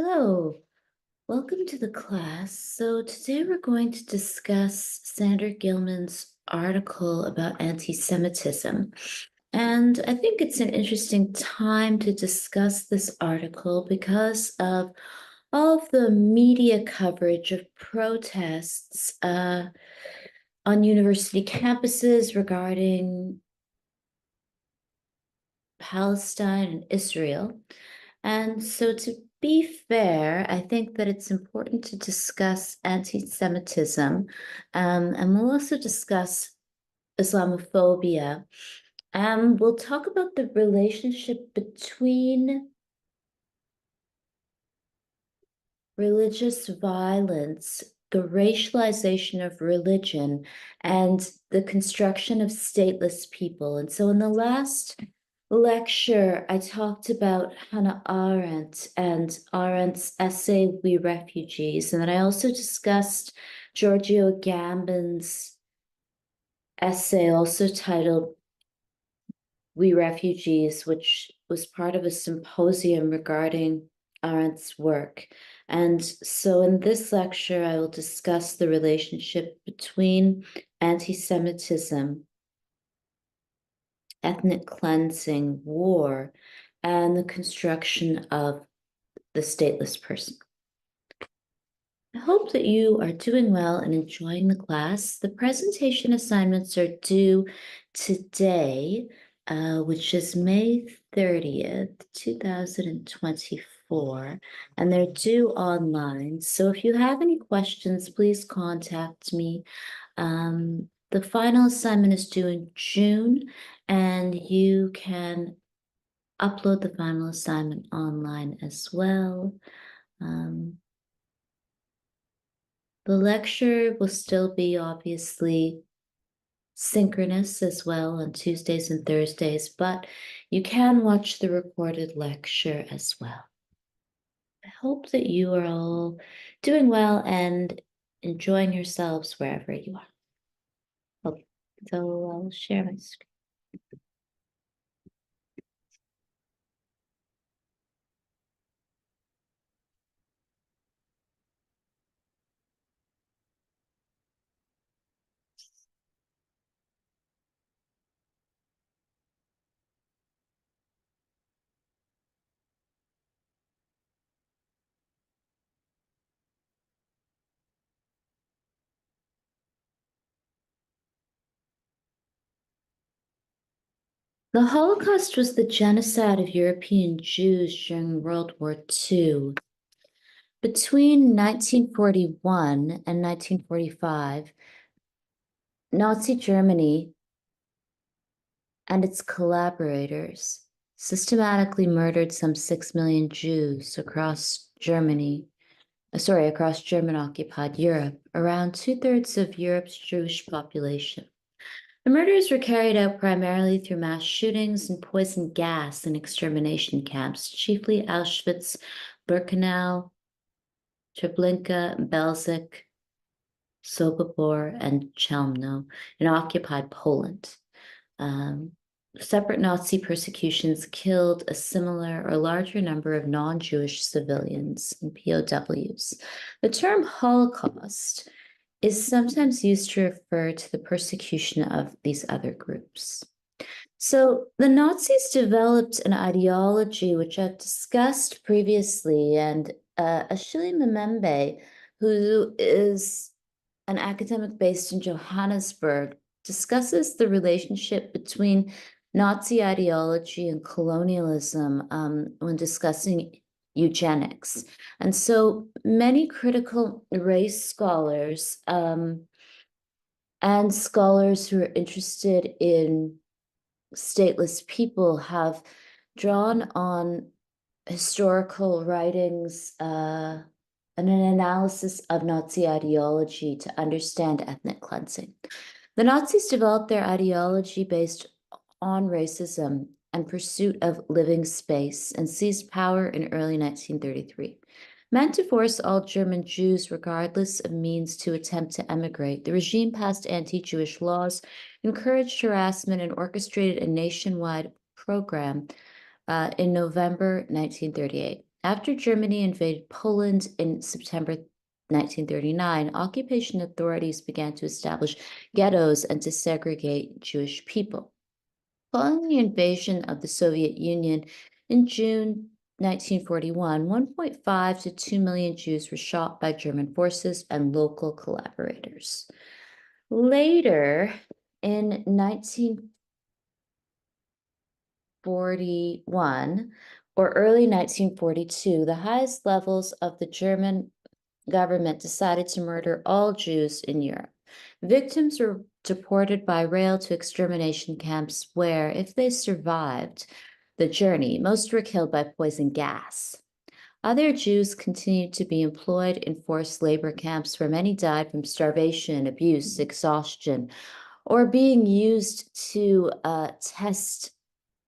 Hello, welcome to the class. So today we're going to discuss Sandra Gilman's article about anti-Semitism. And I think it's an interesting time to discuss this article because of all of the media coverage of protests on university campuses regarding Palestine and Israel. And so, to be fair, I think that it's important to discuss anti-Semitism, and we'll also discuss Islamophobia. We'll talk about the relationship between religious violence, the racialization of religion, and the construction of stateless people. And so, in the last lecture, I talked about Hannah Arendt and Arendt's essay, We Refugees. And then I also discussed Giorgio Agamben's essay, also titled We Refugees, which was part of a symposium regarding Arendt's work. And so in this lecture, I will discuss the relationship between anti-Semitism, ethnic cleansing, war, and the construction of the stateless person. I hope that you are doing well and enjoying the class. The presentation assignments are due today, which is May 30th, 2024, and they're due online. So if you have any questions, please contact me. The final assignment is due in June, and you can upload the final assignment online as well. The lecture will still be obviously synchronous as well on Tuesdays and Thursdays, but you can watch the recorded lecture as well. I hope that you are all doing well and enjoying yourselves wherever you are. Okay, so I'll share my screen. The Holocaust was the genocide of European Jews during World War II. Between 1941 and 1945, Nazi Germany and its collaborators systematically murdered some 6 million Jews across across German-occupied Europe, around 2/3 of Europe's Jewish population. The murders were carried out primarily through mass shootings and poison gas in extermination camps, chiefly Auschwitz, Birkenau, Treblinka, Belzec, Sobibor, and Chelmno in occupied Poland. Separate Nazi persecutions killed a similar or larger number of non-Jewish civilians and POWs. The term Holocaust is sometimes used to refer to the persecution of these other groups. So the Nazis developed an ideology which I've discussed previously, and Achille Mbembe, who is an academic based in Johannesburg, discusses the relationship between Nazi ideology and colonialism when discussing eugenics. And so many critical race scholars and scholars who are interested in stateless people have drawn on historical writings and an analysis of Nazi ideology to understand ethnic cleansing. The Nazis developed their ideology based on racism and pursuit of living space and seized power in early 1933. Meant to force all German Jews, regardless of means, to attempt to emigrate, the regime passed anti-Jewish laws, encouraged harassment, and orchestrated a nationwide program in November 1938. After Germany invaded Poland in September 1939, occupation authorities began to establish ghettos and to segregate Jewish people. Following the invasion of the Soviet Union in June 1941, 1.5 to 2 million Jews were shot by German forces and local collaborators. Later, in 1941 or early 1942, the highest levels of the German government decided to murder all Jews in Europe. Victims were deported by rail to extermination camps where, if they survived the journey, most were killed by poison gas. Other Jews continued to be employed in forced labor camps where many died from starvation, abuse, exhaustion, or being used to test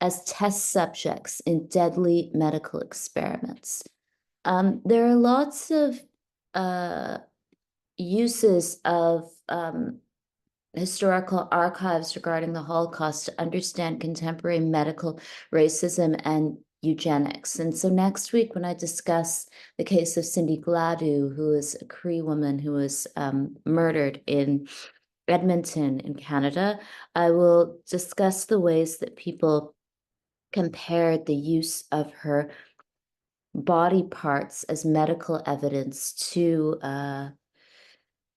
as test subjects in deadly medical experiments. There are lots of uh, uses of historical archives regarding the Holocaust to understand contemporary medical racism and eugenics. And so next week, when I discuss the case of Cindy Gladue, who is a Cree woman who was murdered in Edmonton in Canada, I will discuss the ways that people compared the use of her body parts as medical evidence to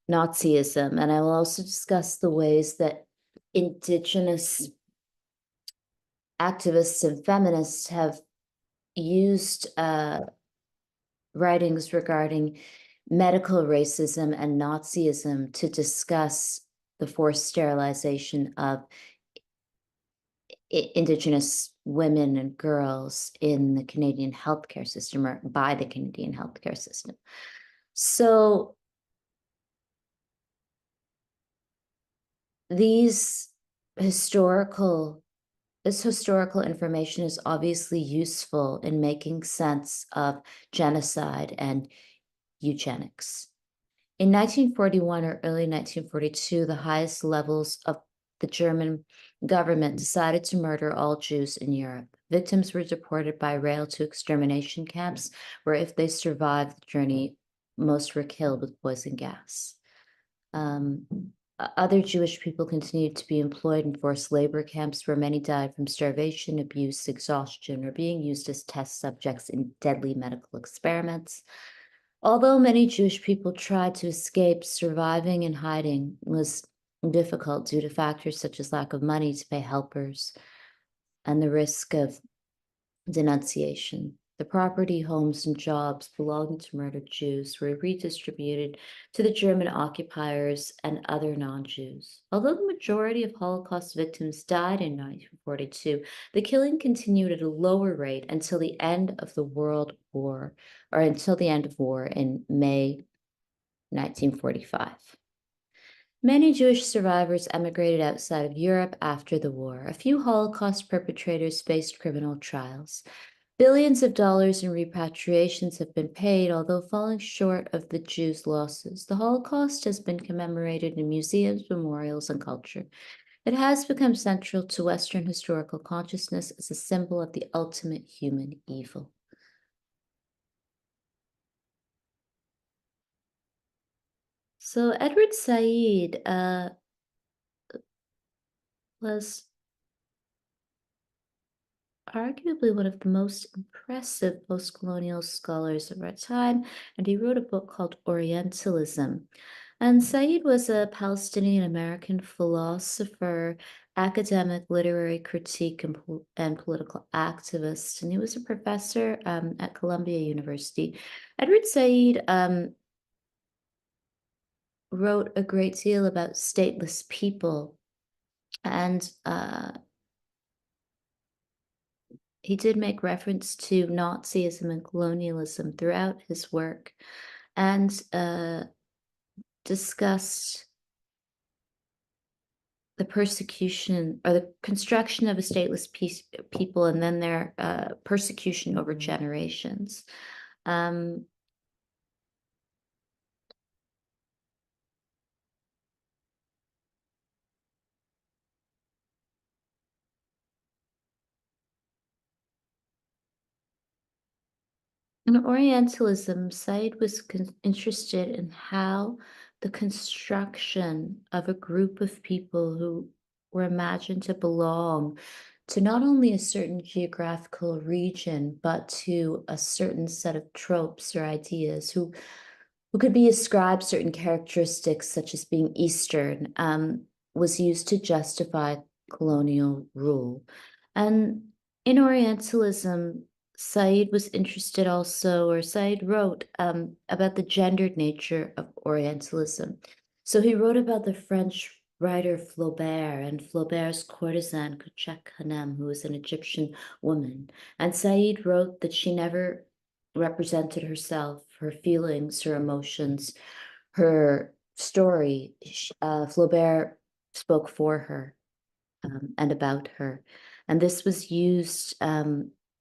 Nazism. And I will also discuss the ways that Indigenous activists and feminists have used writings regarding medical racism and Nazism to discuss the forced sterilization of Indigenous women and girls in the Canadian healthcare system or by the Canadian healthcare system. So these historical this historical information is obviously useful in making sense of genocide and eugenics. In 1941 or early 1942, the highest levels of the German government decided to murder all Jews in Europe. Victims were deported by rail to extermination camps, where if they survived the journey, most were killed with poison gas. Other Jewish people continued to be employed in forced labor camps where many died from starvation, abuse, exhaustion, or being used as test subjects in deadly medical experiments. Although many Jewish people tried to escape, surviving and hiding was difficult due to factors such as lack of money to pay helpers and the risk of denunciation. The property, homes, and jobs belonging to murdered Jews were redistributed to the German occupiers and other non-Jews. Although the majority of Holocaust victims died in 1942, the killing continued at a lower rate until the end of the World War, or until the end of war in May 1945. Many Jewish survivors emigrated outside of Europe after the war. A few Holocaust perpetrators faced criminal trials. Billions of dollars in repatriations have been paid, although falling short of the Jews' losses. The Holocaust has been commemorated in museums, memorials, and culture. It has become central to Western historical consciousness as a symbol of the ultimate human evil. So Edward Said was arguably one of the most impressive post-colonial scholars of our time, and he wrote a book called Orientalism. And Said was a Palestinian-American philosopher, academic, literary critique, and political activist, and he was a professor at Columbia University. Edward Said wrote a great deal about stateless people, and he did make reference to Nazism and colonialism throughout his work and discussed the persecution or the construction of a stateless people and then their persecution over generations. Um, In Orientalism, Said was interested in how the construction of a group of people who were imagined to belong to not only a certain geographical region, but to a certain set of tropes or ideas who could be ascribed certain characteristics, such as being Eastern, was used to justify colonial rule. And in Orientalism, Said was interested also, or Said wrote about the gendered nature of Orientalism. So he wrote about the French writer Flaubert and Flaubert's courtesan Kuchek Hanem, who was an Egyptian woman. And Said wrote that she never represented herself, her feelings, her emotions, her story. Flaubert spoke for her and about her. And this was used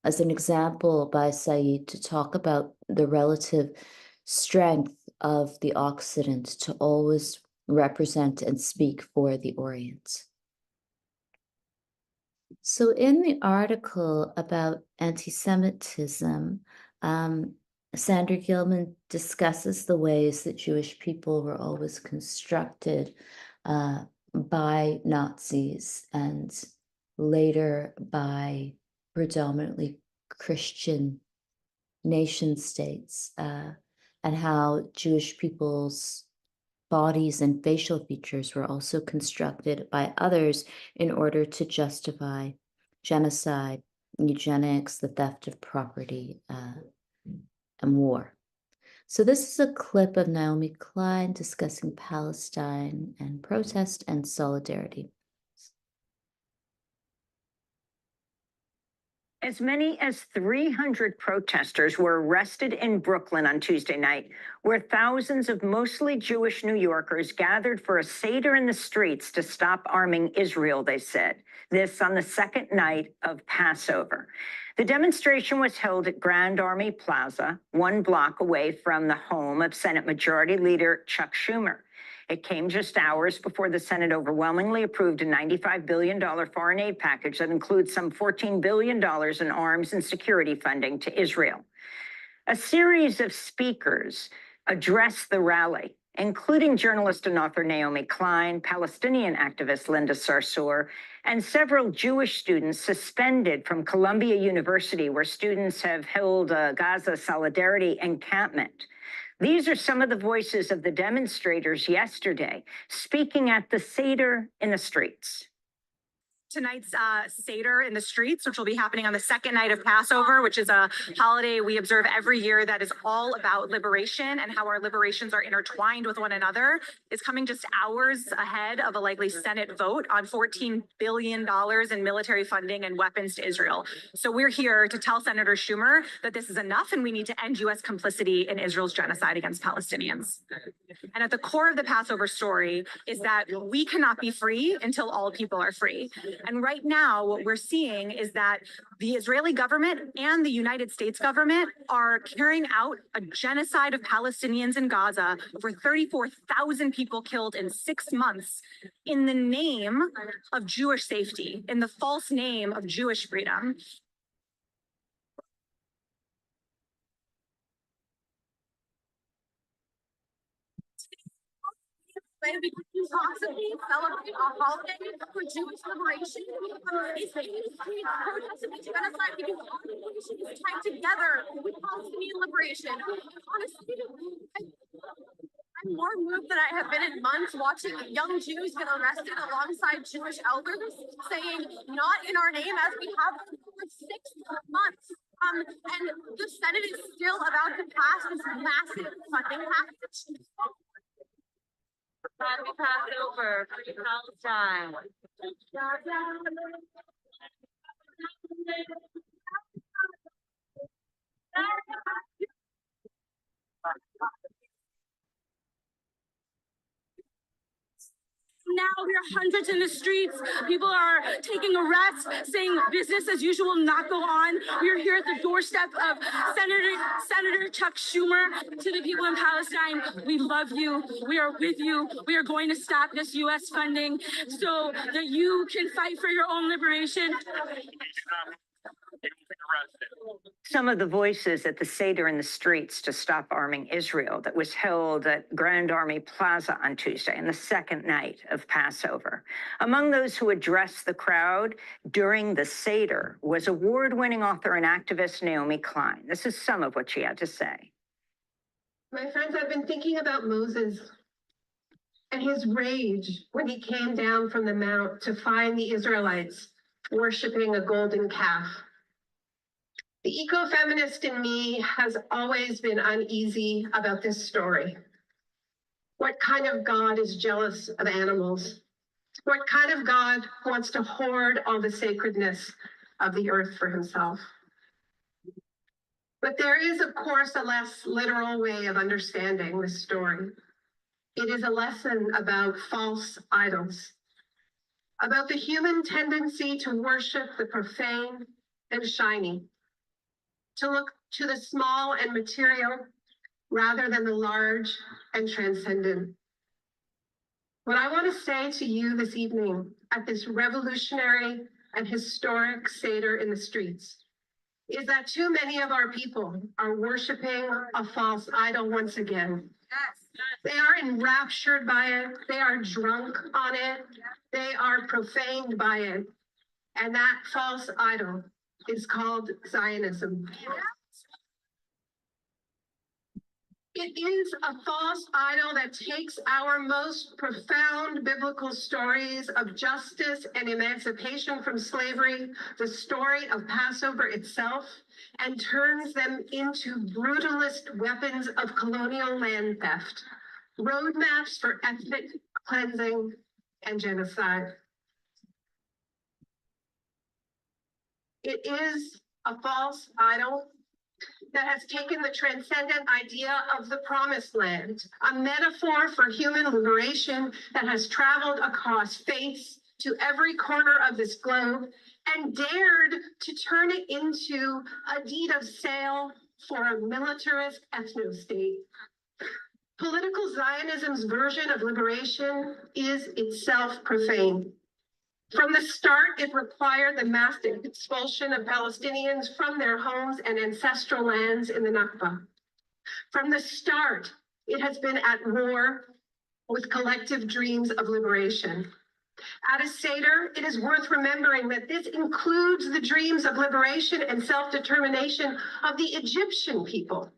as an example by Said to talk about the relative strength of the Occident to always represent and speak for the Orient. So, in the article about anti-Semitism, Sandra Gilman discusses the ways that Jewish people were always constructed by Nazis and later by predominantly Christian nation states, and how Jewish people's bodies and facial features were also constructed by others in order to justify genocide, eugenics, the theft of property, and war. So this is a clip of Naomi Klein discussing Palestine and protest and solidarity. As many as 300 protesters were arrested in Brooklyn on Tuesday night, where thousands of mostly Jewish New Yorkers gathered for a Seder in the streets to stop arming Israel, they said. This on the second night of Passover. The demonstration was held at Grand Army Plaza, 1 block away from the home of Senate Majority Leader Chuck Schumer. It came just hours before the Senate overwhelmingly approved a $95 billion foreign aid package that includes some $14 billion in arms and security funding to Israel. A series of speakers addressed the rally, including journalist and author Naomi Klein, Palestinian activist Linda Sarsour, and several Jewish students suspended from Columbia University, where students have held a Gaza solidarity encampment. These are some of the voices of the demonstrators yesterday speaking at the Seder in the streets. Tonight's Seder in the streets, which will be happening on the second night of Passover, which is a holiday we observe every year that is all about liberation and how our liberations are intertwined with one another, is coming just hours ahead of a likely Senate vote on $14 billion in military funding and weapons to Israel. So we're here to tell Senator Schumer that this is enough and we need to end U.S. complicity in Israel's genocide against Palestinians. And at the core of the Passover story is that we cannot be free until all people are free. And right now, what we're seeing is that the Israeli government and the United States government are carrying out a genocide of Palestinians in Gaza, over 34,000 people killed in 6 months, in the name of Jewish safety, in the false name of Jewish freedom. When we can possibly celebrate a holiday for Jewish liberation, it's protest against genocide because all the nation is tied together with Palestinian liberation. Honestly, I'm more moved than I have been in months watching young Jews get arrested alongside Jewish elders, saying not in our name as we have for 6 months. And the Senate is still about to pass this massive funding package. Happy Passover, free Palestine. Now we are hundreds in the streets. People are taking arrests, saying business as usual will not go on. We are here at the doorstep of Senator Chuck Schumer. To the people in Palestine, we love you. We are with you. We are going to stop this U.S. funding so that you can fight for your own liberation. Some of the voices at the Seder in the streets to stop arming Israel that was held at Grand Army Plaza on Tuesday and the second night of Passover. Among those who addressed the crowd during the Seder was award-winning author and activist Naomi Klein. This is some of what she had to say. My friends, I've been thinking about Moses and his rage when he came down from the mount to find the Israelites worshiping a golden calf. The ecofeminist in me has always been uneasy about this story. What kind of God is jealous of animals? What kind of God wants to hoard all the sacredness of the earth for himself? But there is, of course, a less literal way of understanding this story. It is a lesson about false idols, about the human tendency to worship the profane and shiny, to look to the small and material rather than the large and transcendent. What I want to say to you this evening at this revolutionary and historic Seder in the streets is that too many of our people are worshiping a false idol once again. They are enraptured by it. They are drunk on it. They are profaned by it. And that false idol is called Zionism. It is a false idol that takes our most profound biblical stories of justice and emancipation from slavery, the story of Passover itself, and turns them into brutalist weapons of colonial land theft, roadmaps for ethnic cleansing and genocide. It is a false idol that has taken the transcendent idea of the promised land, a metaphor for human liberation that has traveled across faiths to every corner of this globe and dared to turn it into a deed of sale for a militarist ethno-state. Political Zionism's version of liberation is itself profane. From the start, it required the mass expulsion of Palestinians from their homes and ancestral lands in the Nakba. From the start, it has been at war with collective dreams of liberation. At a Seder, it is worth remembering that this includes the dreams of liberation and self-determination of the Egyptian people.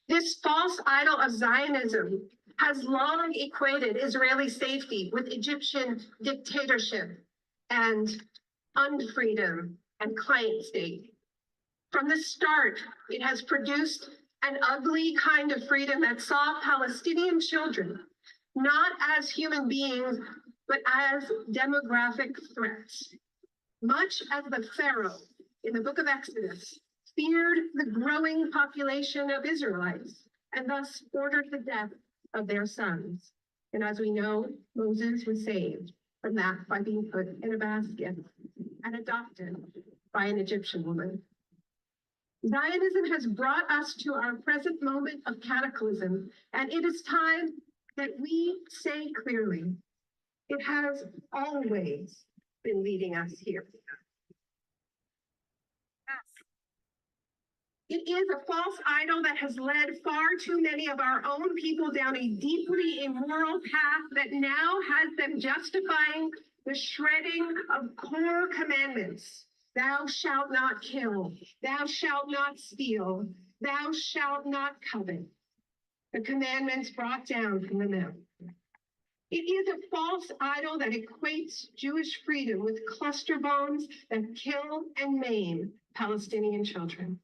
This false idol of Zionism has long equated Israeli safety with Egyptian dictatorship and unfreedom and client state. From the start, it has produced an ugly kind of freedom that saw Palestinian children not as human beings, but as demographic threats. Much as the Pharaoh in the book of Exodus feared the growing population of Israelites and thus ordered the death of their sons. And as we know, Moses was saved from that by being put in a basket and adopted by an Egyptian woman. Zionism has brought us to our present moment of cataclysm, and it is time that we say clearly, it has always been leading us here. It is a false idol that has led far too many of our own people down a deeply immoral path that now has them justifying the shredding of core commandments. Thou shalt not kill, thou shalt not steal, thou shalt not covet. The commandments brought down from the mount. It is a false idol that equates Jewish freedom with cluster bombs that kill and maim Palestinian children.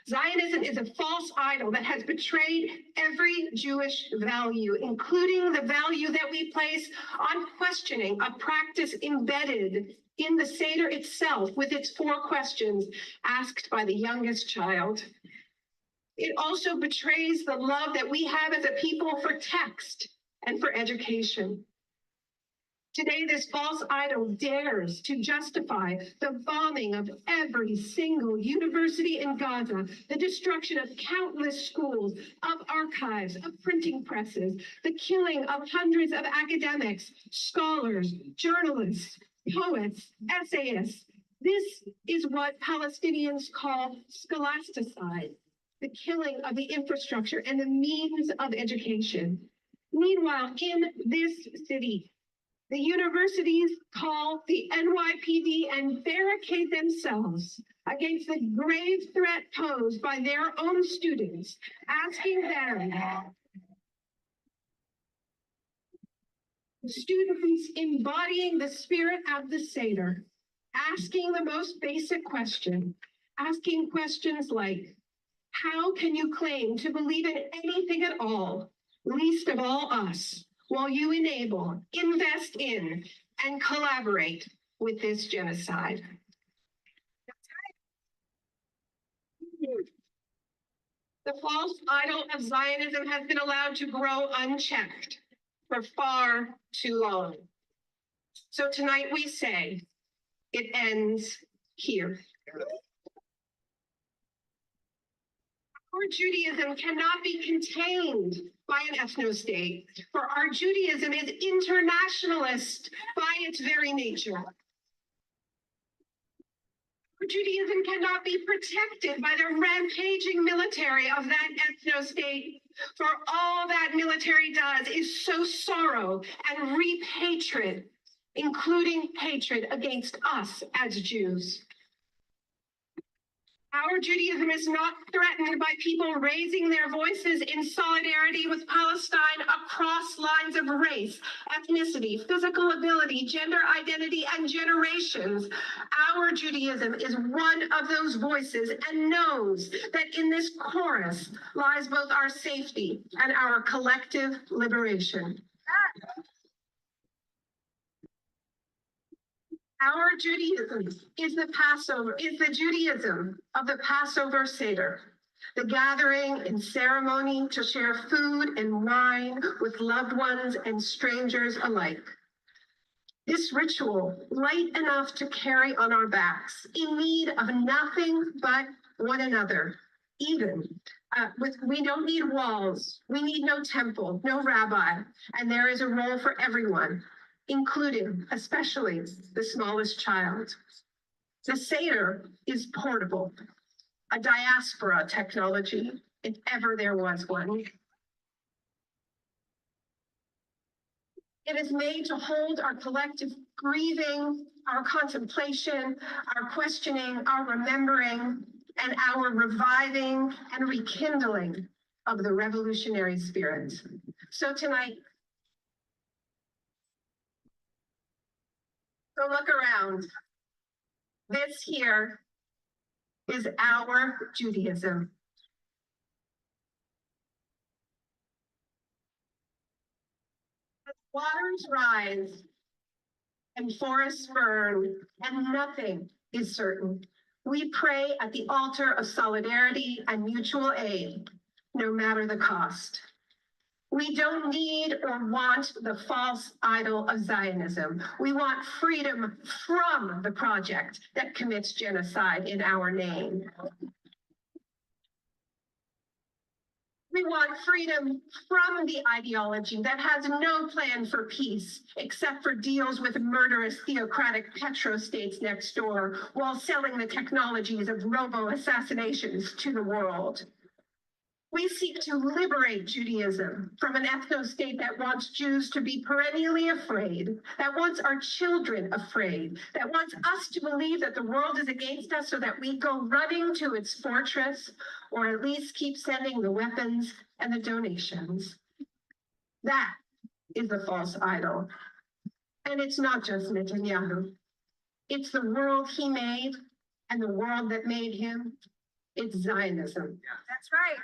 Zionism is a false idol that has betrayed every Jewish value, including the value that we place on questioning a practice embedded in the Seder itself with its 4 questions asked by the youngest child. It also betrays the love that we have as a people for text and for education. Today, this false idol dares to justify the bombing of every single university in Gaza, the destruction of countless schools, of archives, of printing presses, the killing of hundreds of academics, scholars, journalists, poets, essayists, This is what Palestinians call scholasticide, the killing of the infrastructure and the means of education. Meanwhile, in this city, the universities call the NYPD and barricade themselves against the grave threat posed by their own students, asking them, students embodying the spirit of the Seder, asking the most basic question, asking questions like, how can you claim to believe in anything at all, least of all us, while you enable, invest in, and collaborate with this genocide? The false idol of Zionism has been allowed to grow unchecked for far too long. So tonight we say, it ends here. Our Judaism cannot be contained by an ethno-state, for our Judaism is internationalist by its very nature. Our Judaism cannot be protected by the rampaging military of that ethno-state, for all that military does is sow sorrow and reap hatred, including hatred against us as Jews. Our Judaism is not threatened by people raising their voices in solidarity with Palestine across lines of race, ethnicity, physical ability, gender identity, and generations. Our Judaism is one of those voices and knows that in this chorus lies both our safety and our collective liberation. Our Judaism is the Judaism of the Passover Seder, the gathering and ceremony to share food and wine with loved ones and strangers alike. This ritual, light enough to carry on our backs, in need of nothing but one another, we don't need walls, we need no temple, no rabbi, and there is a role for everyone, including, especially, the smallest child. The Seder is portable, a diaspora technology, if ever there was one. It is made to hold our collective grieving, our contemplation, our questioning, our remembering, and our reviving and rekindling of the revolutionary spirit. So tonight, go look around. This here is our Judaism. As waters rise and forests burn, and nothing is certain, we pray at the altar of solidarity and mutual aid, no matter the cost. We don't need or want the false idol of Zionism. We want freedom from the project that commits genocide in our name. We want freedom from the ideology that has no plan for peace, except for deals with murderous theocratic petrostates next door, while selling the technologies of robo-assassinations to the world. We seek to liberate Judaism from an ethno-state that wants Jews to be perennially afraid, that wants our children afraid, that wants us to believe that the world is against us so that we go running to its fortress, or at least keep sending the weapons and the donations. That is the false idol. And it's not just Netanyahu. It's the world he made and the world that made him. It's Zionism. That's right.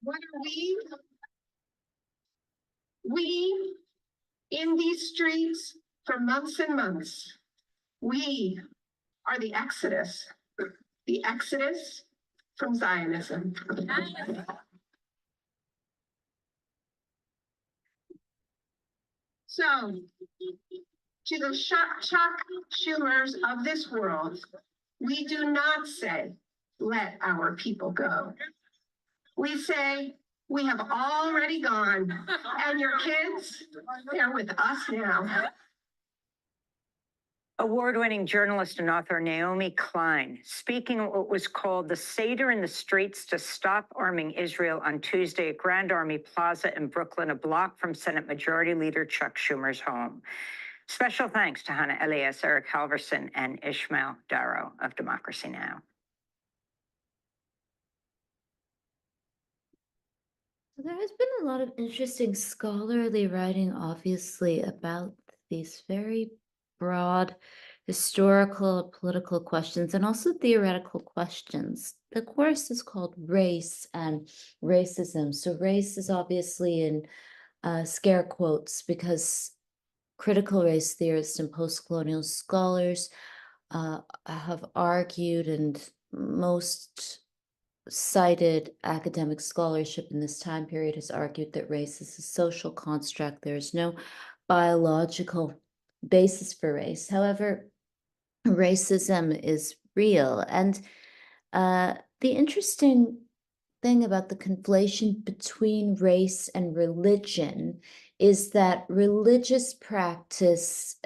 What are we? We, in these streets for months and months, we are the exodus from Zionism. So, to the Chuck Schumers of this world, we do not say, let our people go. We say, we have already gone, and your kids, they're with us now. Award-winning journalist and author Naomi Klein speaking at what was called the Seder in the Streets to Stop Arming Israel on Tuesday at Grand Army Plaza in Brooklyn, a block from Senate Majority Leader Chuck Schumer's home. Special thanks to Hannah Elias, Eric Halverson, and Ishmael Darrow of Democracy Now! There has been a lot of interesting scholarly writing, obviously, about these very broad historical, political questions, and also theoretical questions. The course is called Race and Racism. So race is obviously in scare quotes because critical race theorists and post-colonial scholars have argued, and most cited academic scholarship in this time period has argued that race is a social construct. There is no biological basis for race. However, racism is real. And the interesting thing about the conflation between race and religion is that religious practice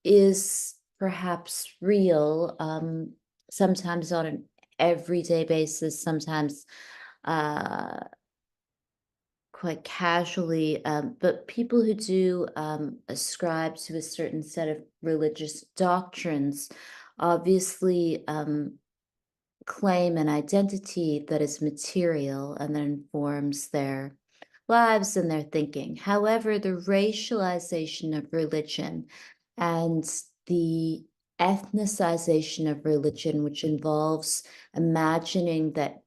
is perhaps real, sometimes on an everyday basis, sometimes quite casually, but people who do ascribe to a certain set of religious doctrines obviously claim an identity that is material and that informs their lives and their thinking. However, the racialization of religion and the ethnicization of religion, which involves imagining that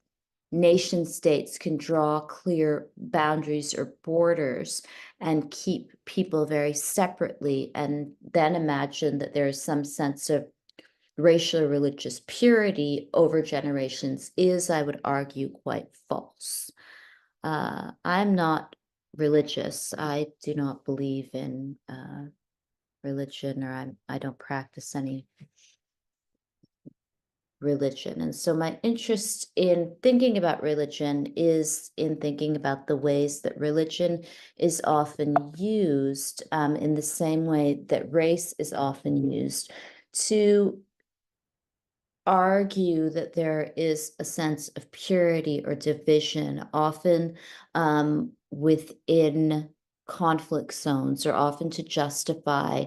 nation states can draw clear boundaries or borders and keep people very separately, and then imagine that there is some sense of racial or religious purity over generations, is, I would argue, quite false. I'm not religious. I do not believe in religion, or I don't practice any religion. And so my interest in thinking about religion is in thinking about the ways that religion is often used, in the same way that race is often used, to argue that there is a sense of purity or division, often within conflict zones, or often to justify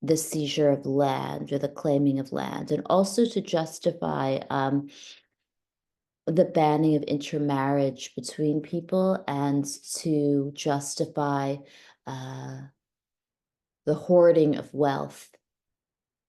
the seizure of land or the claiming of land, and also to justify the banning of intermarriage between people, and to justify the hoarding of wealth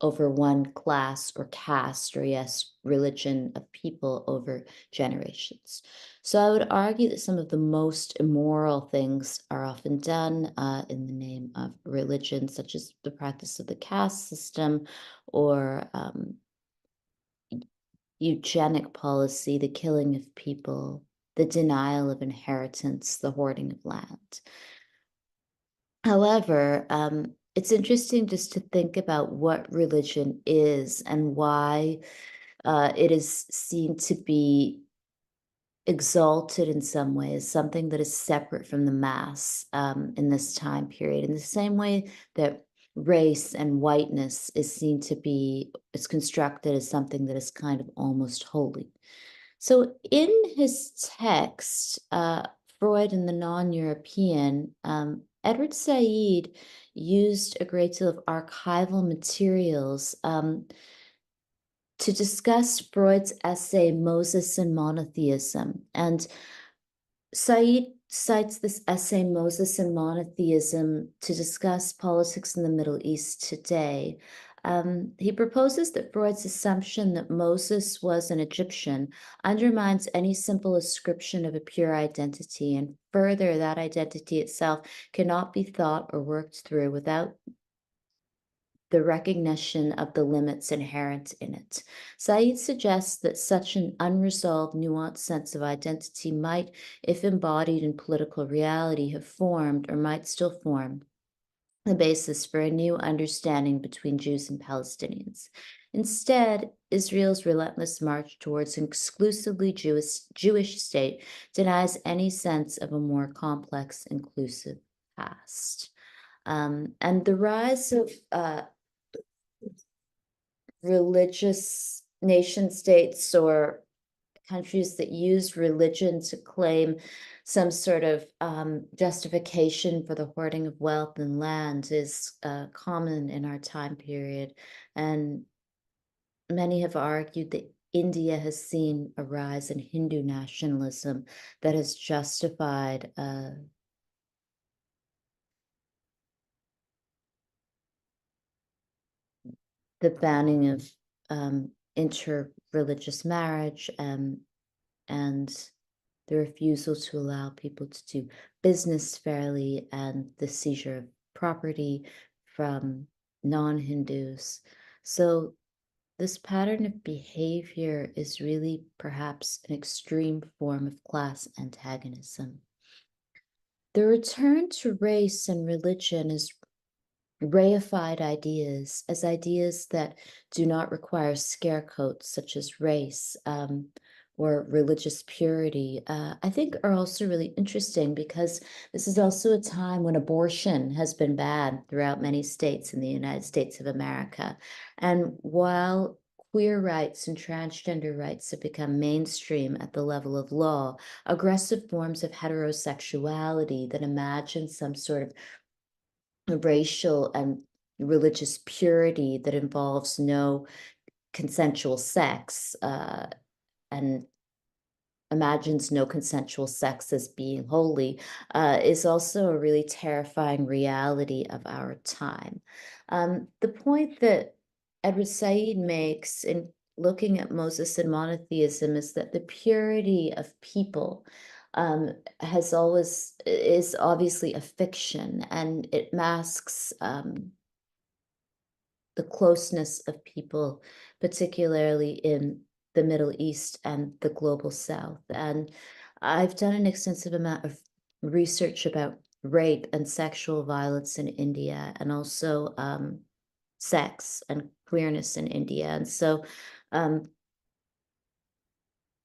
over one class or caste, or yes, religion of people over generations. So I would argue that some of the most immoral things are often done in the name of religion, such as the practice of the caste system, or eugenic policy, the killing of people, the denial of inheritance, the hoarding of land. However, it's interesting just to think about what religion is and why it is seen to be exalted in some ways, something that is separate from the mass in this time period, in the same way that race and whiteness is seen to be, it's constructed as something that is kind of almost holy. So in his text, Freud and the Non-European, Edward Said used a great deal of archival materials to discuss Freud's essay, Moses and Monotheism. And Said cites this essay, Moses and Monotheism, to discuss politics in the Middle East today. He proposes that Freud's assumption that Moses was an Egyptian undermines any simple ascription of a pure identity, and further, that identity itself cannot be thought or worked through without the recognition of the limits inherent in it. Said suggests that such an unresolved, nuanced sense of identity might, if embodied in political reality, have formed, or might still form, the basis for a new understanding between Jews and Palestinians. Instead, Israel's relentless march towards an exclusively Jewish state denies any sense of a more complex, inclusive past. And the rise of religious nation states or countries that use religion to claim some sort of justification for the hoarding of wealth and land is common in our time period. And many have argued that India has seen a rise in Hindu nationalism that has justified the banning of interreligious marriage and the refusal to allow people to do business fairly and the seizure of property from non-Hindus. So this pattern of behavior is really perhaps an extreme form of class antagonism. The return to race and religion is reified ideas as ideas that do not require scarecoats such as race or religious purity, I think are also really interesting because this is also a time when abortion has been banned throughout many states in the United States of America. And while queer rights and transgender rights have become mainstream at the level of law, aggressive forms of heterosexuality that imagine some sort of racial and religious purity that involves no consensual sex and imagines no consensual sex as being holy is also a really terrifying reality of our time. The point that Edward Said makes in looking at Moses and monotheism is that the purity of people is obviously a fiction, and it masks the closeness of people, particularly in the Middle East and the global South. And I've done an extensive amount of research about rape and sexual violence in India, and also sex and queerness in India. And so um,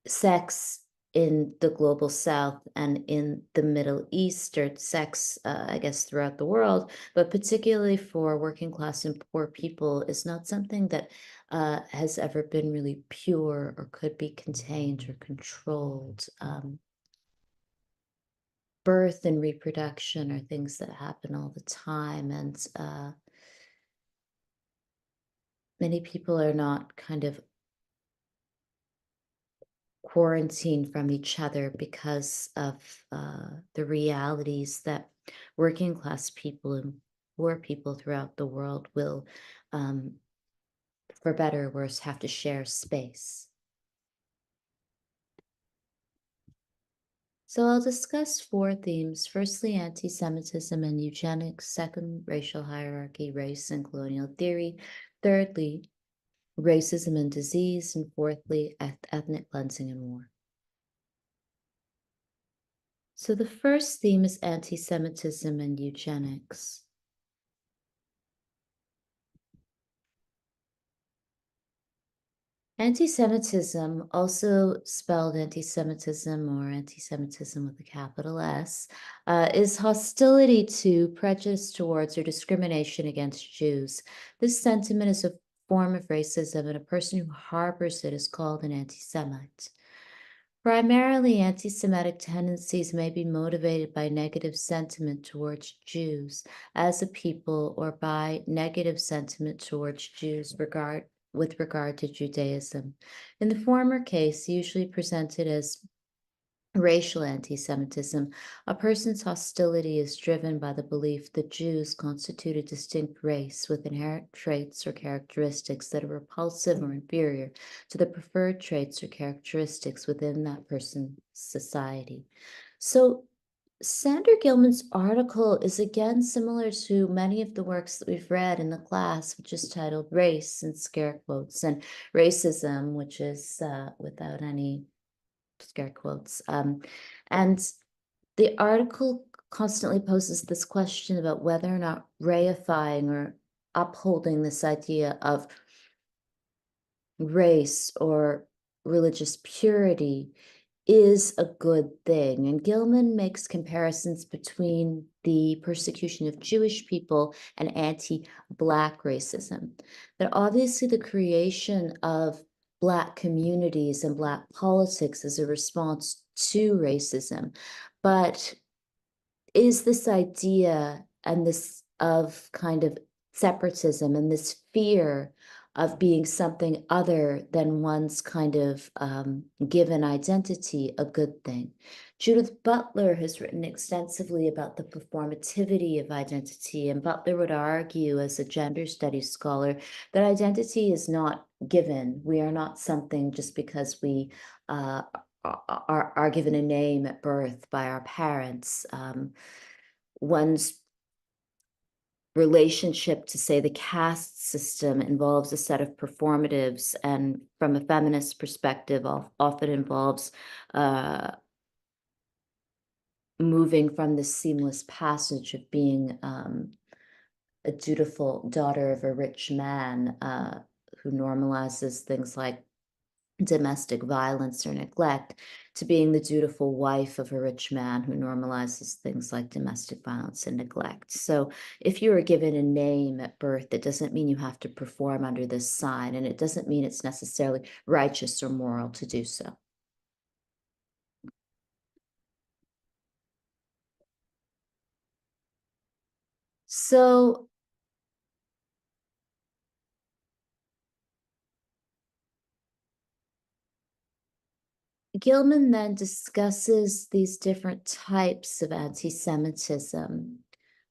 sex in the global South and in the Middle East, or sex, I guess, throughout the world, but particularly for working class and poor people, is not something that has ever been really pure or could be contained or controlled. Birth and reproduction are things that happen all the time, and many people are not kind of quarantine from each other because of the realities that working class people and poor people throughout the world will, for better or worse, have to share space. So I'll discuss four themes. Firstly, anti-Semitism and eugenics. Second, racial hierarchy, race, and colonial theory. Thirdly, racism and disease. And fourthly, ethnic cleansing and war. So the first theme is anti-Semitism and eugenics. Anti-Semitism, also spelled anti-Semitism or anti-Semitism with a capital S, is hostility to, prejudice towards, or discrimination against Jews. This sentiment is a form of racism, and a person who harbors it is called an anti-Semite. Primarily, anti-Semitic tendencies may be motivated by negative sentiment towards Jews as a people, or by negative sentiment towards Jews with regard to Judaism. In the former case, usually presented as racial anti-Semitism, a person's hostility is driven by the belief that Jews constitute a distinct race with inherent traits or characteristics that are repulsive or inferior to the preferred traits or characteristics within that person's society. So Sandra Gilman's article is again similar to many of the works that we've read in the class, which is titled Race in scare quotes, and Racism, which is without any scare quotes. And the article constantly poses this question about whether or not reifying or upholding this idea of race or religious purity is a good thing. And Gilman makes comparisons between the persecution of Jewish people and anti-Black racism. That obviously the creation of Black communities and Black politics is a response to racism, but is this idea and this of kind of separatism and this fear of being something other than one's kind of given identity a good thing? Judith Butler has written extensively about the performativity of identity, and Butler would argue, as a gender studies scholar, that identity is not given. We are not something just because we are given a name at birth by our parents. One's relationship to, say, the caste system involves a set of performatives, and from a feminist perspective, often involves moving from the seamless passage of being a dutiful daughter of a rich man who normalizes things like domestic violence or neglect, to being the dutiful wife of a rich man who normalizes things like domestic violence and neglect. So if you are given a name at birth, it doesn't mean you have to perform under this sign, and it doesn't mean it's necessarily righteous or moral to do so. So Gilman then discusses these different types of anti-Semitism.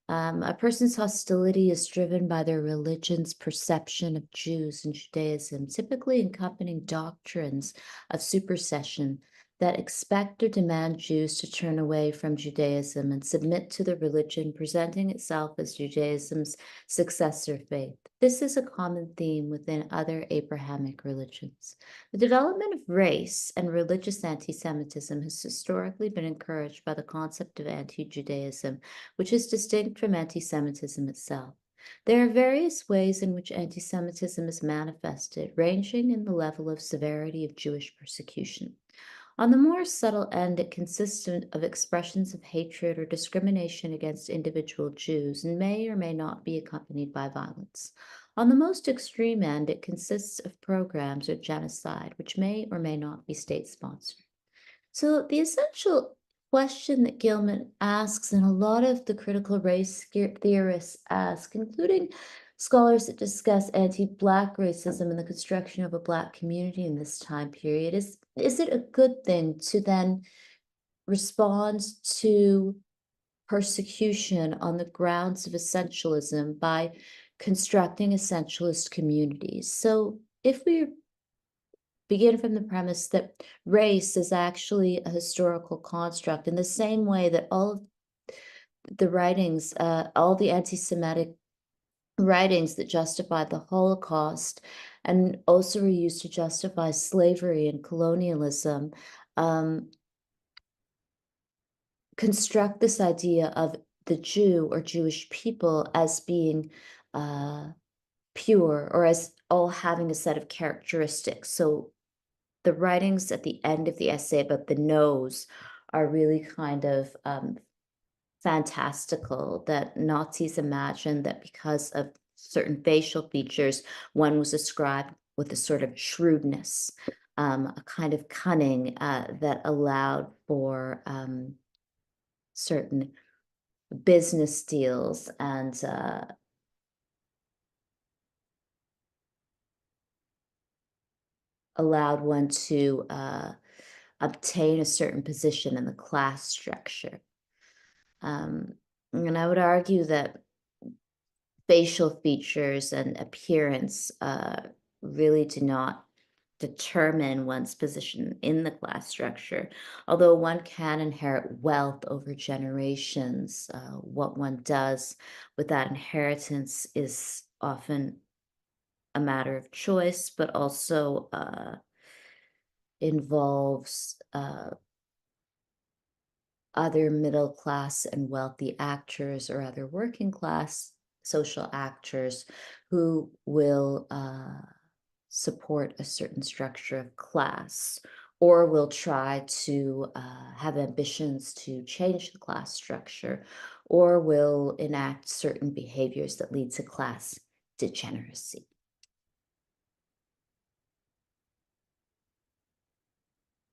A person's hostility is driven by their religion's perception of Jews and Judaism, typically accompanying doctrines of supersession that expect or demand Jews to turn away from Judaism and submit to the religion presenting itself as Judaism's successor faith. This is a common theme within other Abrahamic religions. The development of race and religious anti-Semitism has historically been encouraged by the concept of anti-Judaism, which is distinct from anti-Semitism itself. There are various ways in which anti-Semitism is manifested, ranging in the level of severity of Jewish persecution. On the more subtle end, it consists of expressions of hatred or discrimination against individual Jews and may or may not be accompanied by violence. On the most extreme end, it consists of programs or genocide, which may or may not be state-sponsored. So the essential question that Gilman asks, and a lot of the critical race theorists ask, including scholars that discuss anti-Black racism and the construction of a Black community in this time period, is it a good thing to then respond to persecution on the grounds of essentialism by constructing essentialist communities? So if we begin from the premise that race is actually a historical construct, in the same way that all of the writings, all the anti-Semitic writings that justify the Holocaust and also were used to justify slavery and colonialism, construct this idea of the Jew or Jewish people as being pure, or as all having a set of characteristics. So the writings at the end of the essay about the nose are really kind of fantastical, that Nazis imagined that because of certain facial features, one was described with a sort of shrewdness, a kind of cunning that allowed for certain business deals and allowed one to obtain a certain position in the class structure. And I would argue that facial features and appearance really do not determine one's position in the class structure. Although one can inherit wealth over generations, what one does with that inheritance is often a matter of choice, but also involves other middle class and wealthy actors or other working class social actors who will support a certain structure of class, or will try to have ambitions to change the class structure, or will enact certain behaviors that lead to class degeneracy.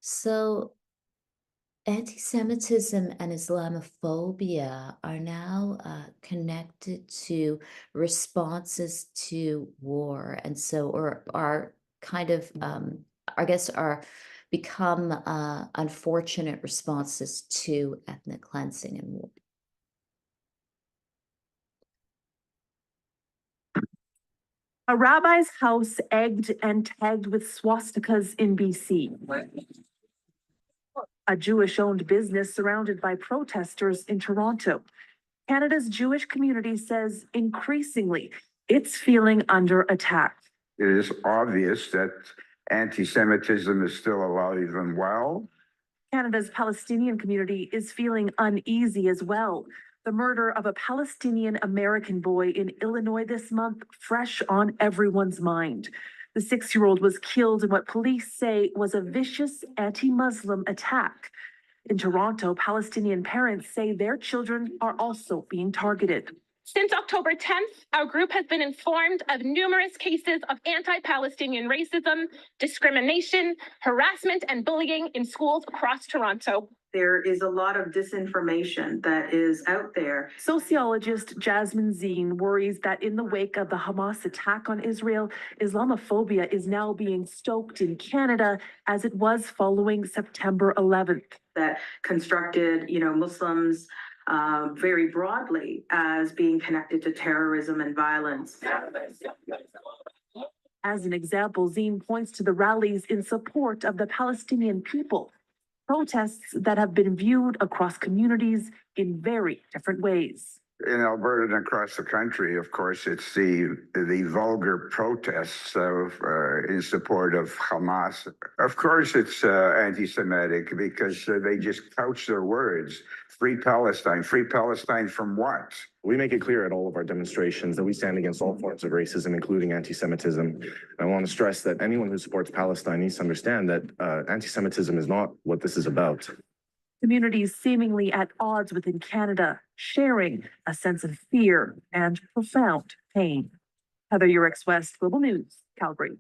So, anti-Semitism and Islamophobia are now connected to responses to war, and so, or are kind of, I guess, are become unfortunate responses to ethnic cleansing and war. A rabbi's house egged and tagged with swastikas in BC. A Jewish-owned business surrounded by protesters in Toronto. Canada's Jewish community says increasingly it's feeling under attack. It is obvious that anti-Semitism is still alive and well. Canada's Palestinian community is feeling uneasy as well. The murder of a Palestinian American boy in Illinois this month, fresh on everyone's mind. The 6-year-old was killed in what police say was a vicious anti-Muslim attack. In Toronto, Palestinian parents say their children are also being targeted. Since October 10th, our group has been informed of numerous cases of anti-Palestinian racism, discrimination, harassment, and bullying in schools across Toronto. There is a lot of disinformation that is out there. Sociologist Jasmine Zine worries that in the wake of the Hamas attack on Israel, Islamophobia is now being stoked in Canada as it was following September 11th. That constructed, Muslims very broadly as being connected to terrorism and violence. As an example, Zine points to the rallies in support of the Palestinian people, protests that have been viewed across communities in very different ways. In Alberta and across the country, of course, it's the vulgar protests in support of Hamas. Of course, it's anti-Semitic because they just couch their words. Free Palestine. Free Palestine from what? We make it clear at all of our demonstrations that we stand against all forms of racism, including anti-Semitism. I want to stress that anyone who supports Palestine needs to understand that anti-Semitism is not what this is about. Communities seemingly at odds within Canada, sharing a sense of fear and profound pain. Heather Urix West, Global News, Calgary.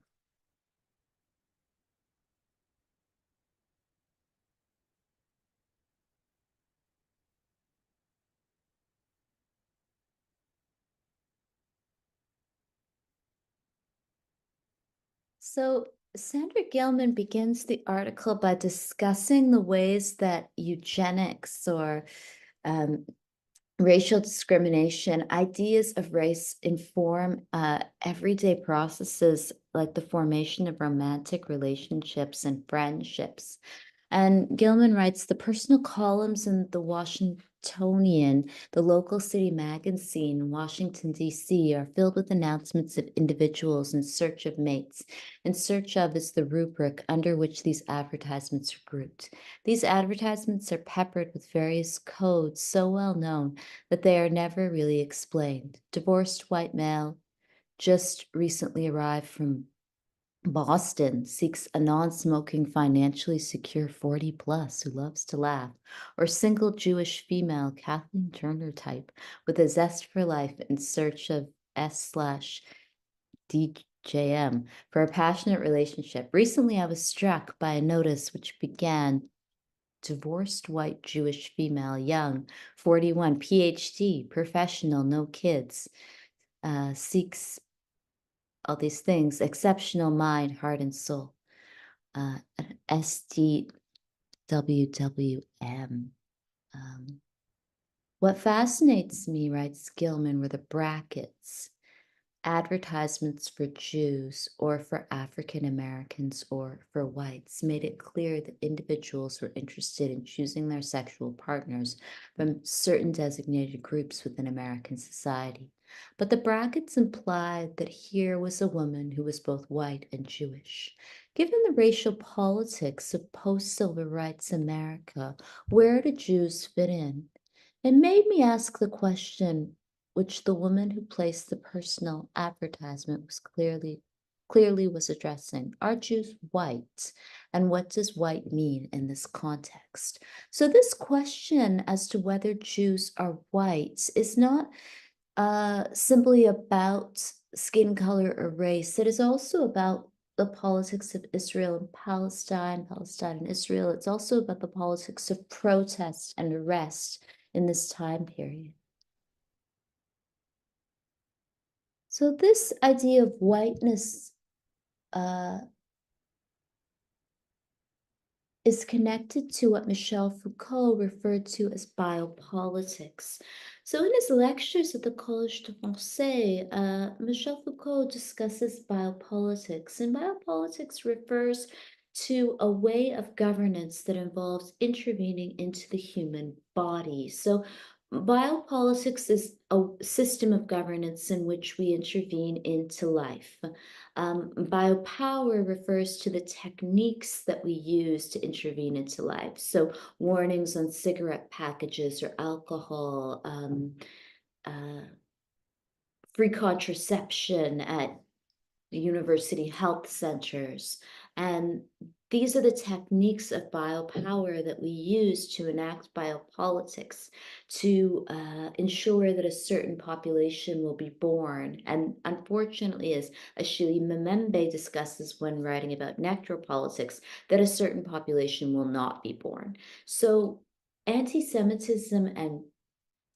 So Sandra Gilman begins the article by discussing the ways that eugenics or racial discrimination, ideas of race inform everyday processes like the formation of romantic relationships and friendships. And Gilman writes, the personal columns in the Washingtonian, the local city magazine in Washington, D.C., are filled with announcements of individuals in search of mates. In search of is the rubric under which these advertisements are grouped. These advertisements are peppered with various codes so well known that they are never really explained. Divorced white male, just recently arrived from Boston, seeks a non-smoking, financially secure 40 plus who loves to laugh, or single Jewish female, Kathleen Turner type, with a zest for life in search of S/DJM for a passionate relationship. Recently, I was struck by a notice which began divorced white Jewish female, young, 41, PhD, professional, no kids, seeks all these things, exceptional mind, heart, and soul. SDWWM. What fascinates me, writes Gilman, were the brackets, advertisements for Jews or for African Americans or for whites made it clear that individuals were interested in choosing their sexual partners from certain designated groups within American society. But the brackets implied that here was a woman who was both white and Jewish. Given the racial politics of post-civil rights America, where do Jews fit in? It made me ask the question, which the woman who placed the personal advertisement was clearly clearly was addressing. Are Jews white? And what does white mean in this context? So this question as to whether Jews are white is not simply about skin color or race. It is also about the politics of Israel and Palestine, Palestine and Israel. It's also about the politics of protest and arrest in this time period. So this idea of whiteness is connected to what Michel Foucault referred to as biopolitics. So in his lectures at the Collège de Français, Michel Foucault discusses biopolitics, and biopolitics refers to a way of governance that involves intervening into the human body. So biopolitics is a system of governance in which we intervene into life. Biopower refers to the techniques that we use to intervene into life. So warnings on cigarette packages or alcohol, free contraception at university health centers. And these are the techniques of biopower that we use to enact biopolitics to ensure that a certain population will be born. And unfortunately, as Achille Mbembe discusses when writing about necropolitics, that a certain population will not be born. So anti-Semitism and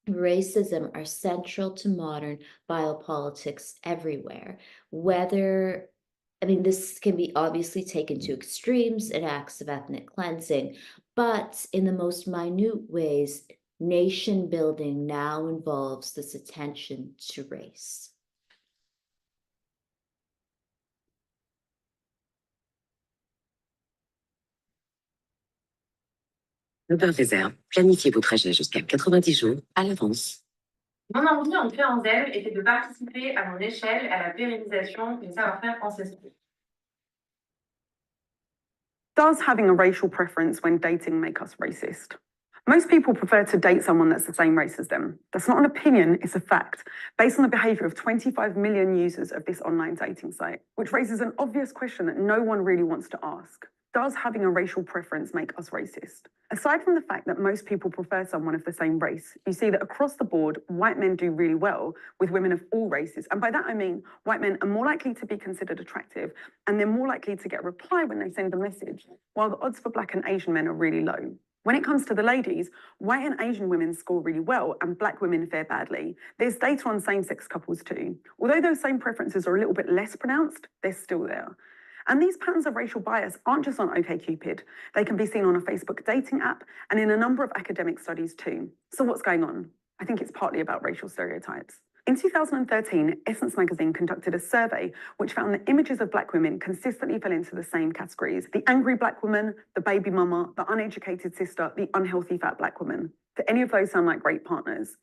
racism are central to modern biopolitics everywhere. Whether, I mean, this can be obviously taken to extremes in acts of ethnic cleansing, but in the most minute ways, nation building now involves this attention to race. Nobel réserve, planifiez vos trajets jusqu'à 90 jours à l'avance. Mon envie en créant Zelle était de participer à mon échelle à la pérennisation des savoir-faire ancestraux. Does having a racial preference when dating make us racist? Most people prefer to date someone that's the same race as them. That's not an opinion, it's a fact, based on the behavior of 25 million users of this online dating site, which raises an obvious question that no one really wants to ask. Does having a racial preference make us racist? Aside from the fact that most people prefer someone of the same race, you see that across the board, white men do really well with women of all races. And by that I mean, white men are more likely to be considered attractive, and they're more likely to get a reply when they send a message, while the odds for Black and Asian men are really low. When it comes to the ladies, white and Asian women score really well and Black women fare badly. There's data on same-sex couples too. Although those same preferences are a little bit less pronounced, they're still there. And these patterns of racial bias aren't just on OkCupid. They can be seen on a Facebook dating app and in a number of academic studies too. So what's going on? I think it's partly about racial stereotypes. In 2013, Essence magazine conducted a survey which found that images of Black women consistently fell into the same categories: the angry Black woman, the baby mama, the uneducated sister, the unhealthy fat Black woman. Do any of those sound like great partners?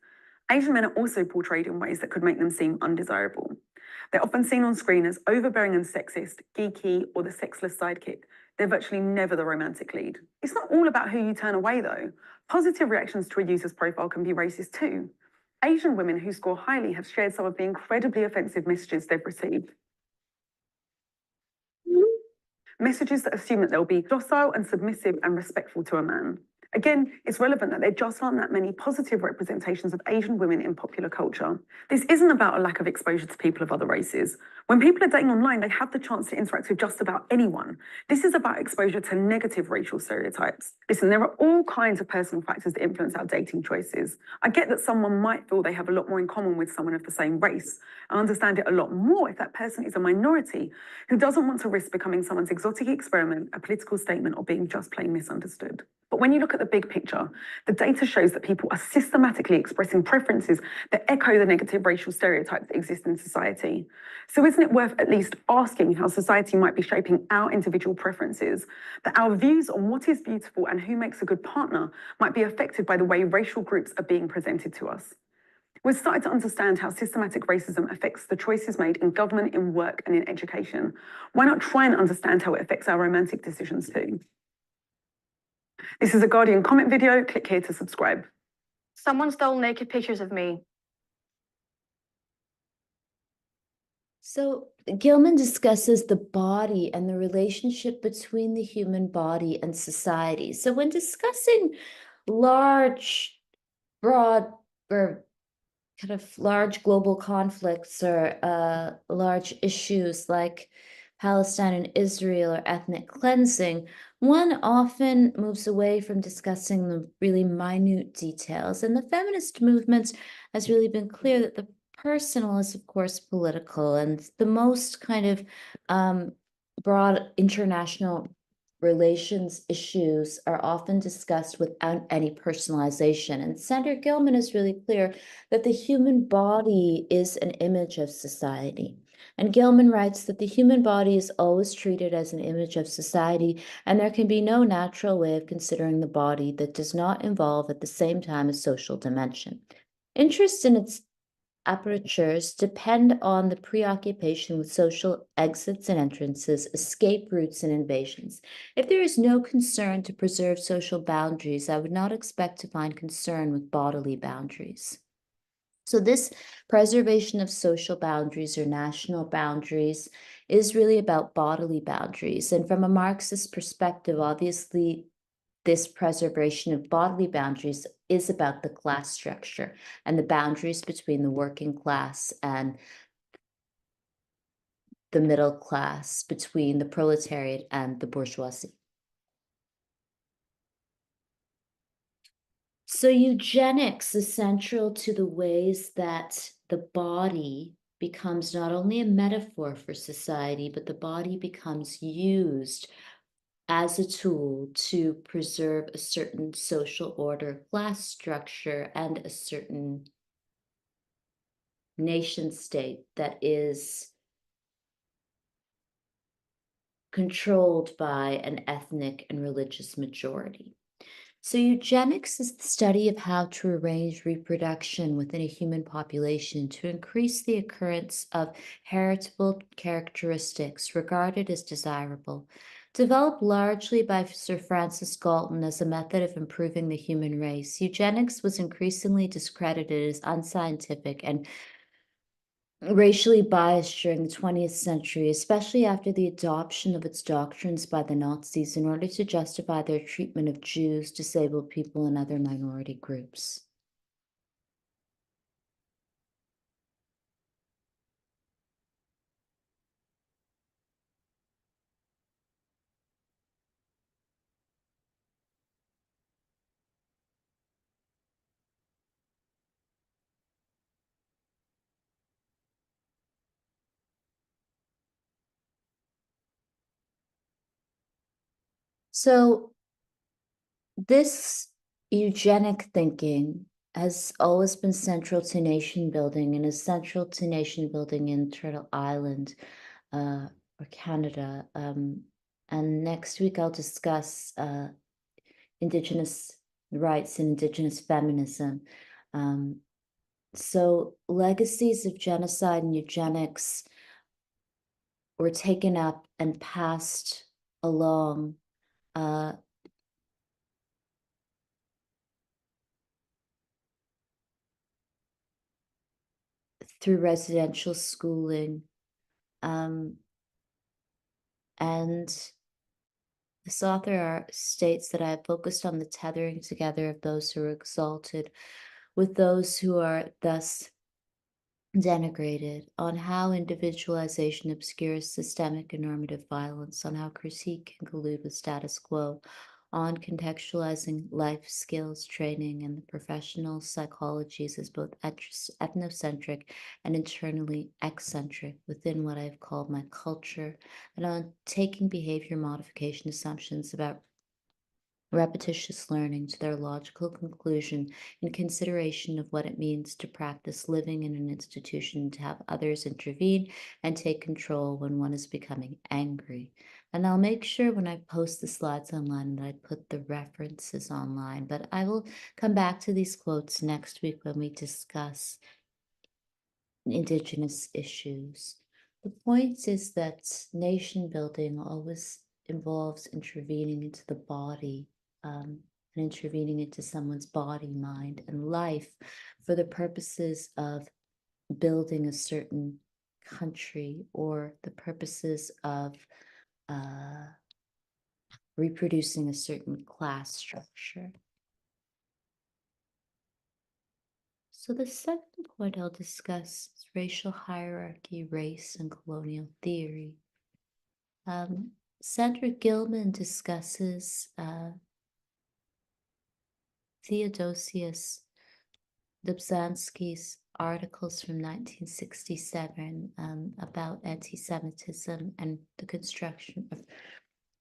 Asian men are also portrayed in ways that could make them seem undesirable. They're often seen on screen as overbearing and sexist, geeky, or the sexless sidekick. They're virtually never the romantic lead. It's not all about who you turn away, though. Positive reactions to a user's profile can be racist too. Asian women who score highly have shared some of the incredibly offensive messages they've received. Messages that assume that they'll be docile and submissive and respectful to a man. Again, it's relevant that there just aren't that many positive representations of Asian women in popular culture. This isn't about a lack of exposure to people of other races. When people are dating online, they have the chance to interact with just about anyone. This is about exposure to negative racial stereotypes. Listen, there are all kinds of personal factors that influence our dating choices. I get that someone might feel they have a lot more in common with someone of the same race. I understand it a lot more if that person is a minority who doesn't want to risk becoming someone's exotic experiment, a political statement, or being just plain misunderstood. But when you look at the big picture, the data shows that people are systematically expressing preferences that echo the negative racial stereotypes that exist in society. So isn't it worth at least asking how society might be shaping our individual preferences, that our views on what is beautiful and who makes a good partner might be affected by the way racial groups are being presented to us? We've started to understand how systematic racism affects the choices made in government, in work, and in education. Why not try and understand how it affects our romantic decisions too? This is a Guardian comment video. Click here to subscribe. Someone stole naked pictures of me. So Gilman discusses the body and the relationship between the human body and society. So when discussing large, broad, or kind of large global conflicts or large issues like Palestine and Israel or ethnic cleansing, one often moves away from discussing the really minute details. And the feminist movement has really been clear that the personal is, of course, political, and the most kind of broad international relations issues are often discussed without any personalization. And Senator Gilman is really clear that the human body is an image of society. And Gilman writes that the human body is always treated as an image of society, and there can be no natural way of considering the body that does not involve at the same time a social dimension. Interest in its apertures depend on the preoccupation with social exits and entrances, escape routes and invasions. If there is no concern to preserve social boundaries, I would not expect to find concern with bodily boundaries. So this preservation of social boundaries or national boundaries is really about bodily boundaries. And from a Marxist perspective, obviously, this preservation of bodily boundaries is about the class structure and the boundaries between the working class and the middle class, between the proletariat and the bourgeoisie. So eugenics is central to the ways that the body becomes not only a metaphor for society, but the body becomes used as a tool to preserve a certain social order, class structure, and a certain nation state that is controlled by an ethnic and religious majority. So eugenics is the study of how to arrange reproduction within a human population to increase the occurrence of heritable characteristics regarded as desirable. Developed largely by Sir Francis Galton as a method of improving the human race, eugenics was increasingly discredited as unscientific and racially biased during the 20th century, especially after the adoption of its doctrines by the Nazis in order to justify their treatment of Jews, disabled people, and other minority groups. So this eugenic thinking has always been central to nation building and is central to nation building in Turtle Island or Canada. And next week I'll discuss Indigenous rights and Indigenous feminism. So legacies of genocide and eugenics were taken up and passed along through residential schooling. And this author states that I have focused on the tethering together of those who are exalted with those who are thus denigrated, on how individualization obscures systemic and normative violence, on how critique can collude with status quo, on contextualizing life skills training and the professional psychologies as both ethnocentric and internally eccentric within what I've called my culture, and on taking behavior modification assumptions about repetitious learning to their logical conclusion in consideration of what it means to practice living in an institution, to have others intervene and take control when one is becoming angry. And I'll make sure when I post the slides online that I put the references online, but I will come back to these quotes next week when we discuss Indigenous issues. The point is that nation building always involves intervening into the body and intervening into someone's body, mind, and life for the purposes of building a certain country or the purposes of reproducing a certain class structure. So the second point I'll discuss is racial hierarchy, race, and colonial theory. Sandra Gilman discusses Theodosius Dobzhansky's articles from 1967 about anti-Semitism and the construction of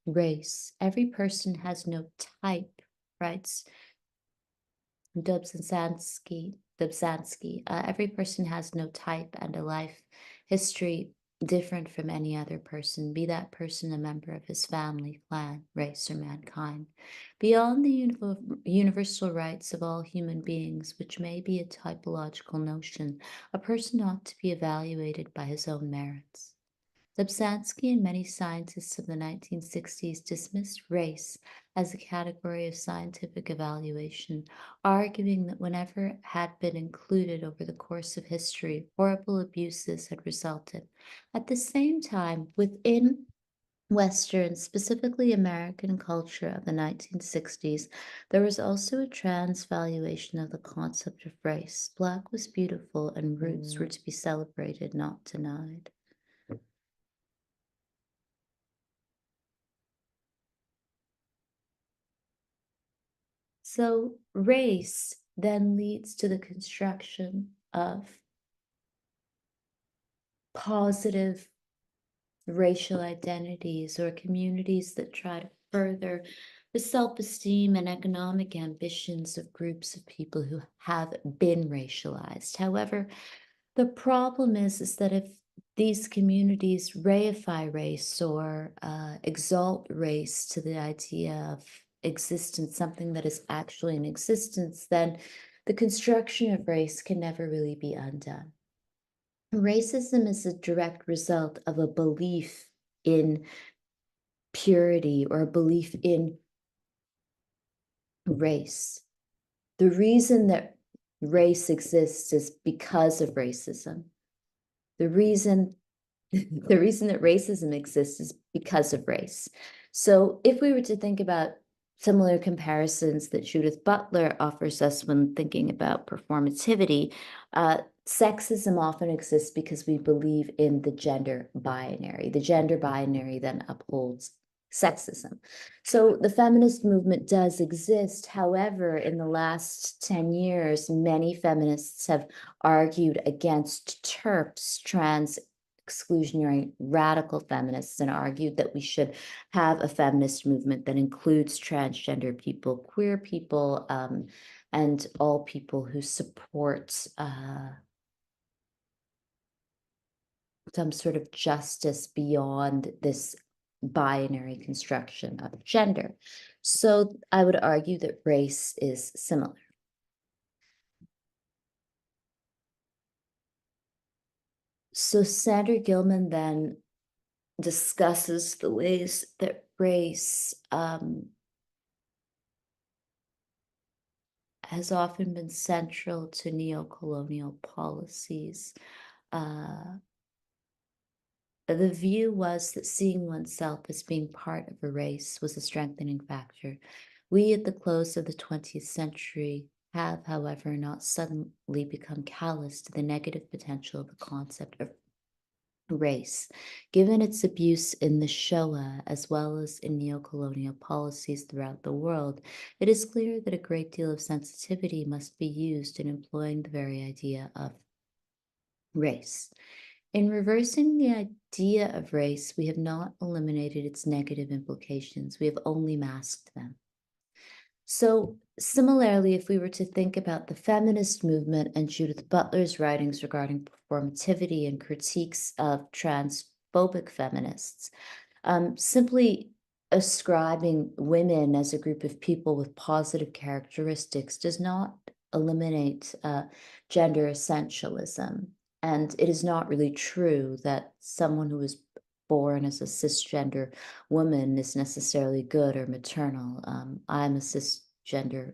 race. Every person has no type, writes Dobzhansky. Every person has no type and a life history different from any other person, be that person a member of his family, clan, race, or mankind. Beyond the universal rights of all human beings, which may be a typological notion, a person ought to be evaluated by his own merits. Dobzhansky and many scientists of the 1960s dismissed race as a category of scientific evaluation, arguing that whenever it had been included over the course of history, horrible abuses had resulted. At the same time, within Western, specifically American culture of the 1960s, there was also a transvaluation of the concept of race. Black was beautiful and roots were to be celebrated, not denied. So race then leads to the construction of positive racial identities or communities that try to further the self-esteem and economic ambitions of groups of people who have been racialized. However, the problem is that if these communities reify race or exalt race to the idea of existence, something that is actually in existence, then the construction of race can never really be undone. Racism is a direct result of a belief in purity or a belief in race. The reason that race exists is because of racism. The reason that racism exists is because of race. So if we were to think about similar comparisons that Judith Butler offers us when thinking about performativity, sexism often exists because we believe in the gender binary. The gender binary then upholds sexism. So the feminist movement does exist. However, in the last 10 years, many feminists have argued against TERFs, trans exclusionary radical feminists, and argued that we should have a feminist movement that includes transgender people, queer people, and all people who support some sort of justice beyond this binary construction of gender. So I would argue that race is similar. So Sandra Gilman then discusses the ways that race has often been central to neo-colonial policies. The view was that seeing oneself as being part of a race was a strengthening factor. We, at the close of the 20th century, have, however, not suddenly become callous to the negative potential of the concept of race. Given its abuse in the Shoah, as well as in neo-colonial policies throughout the world, it is clear that a great deal of sensitivity must be used in employing the very idea of race. In reversing the idea of race, we have not eliminated its negative implications. We have only masked them. So similarly, if we were to think about the feminist movement and Judith Butler's writings regarding performativity and critiques of transphobic feminists, simply ascribing women as a group of people with positive characteristics does not eliminate gender essentialism. And it is not really true that someone who is born as a cisgender woman is necessarily good or maternal. I'm a cisgender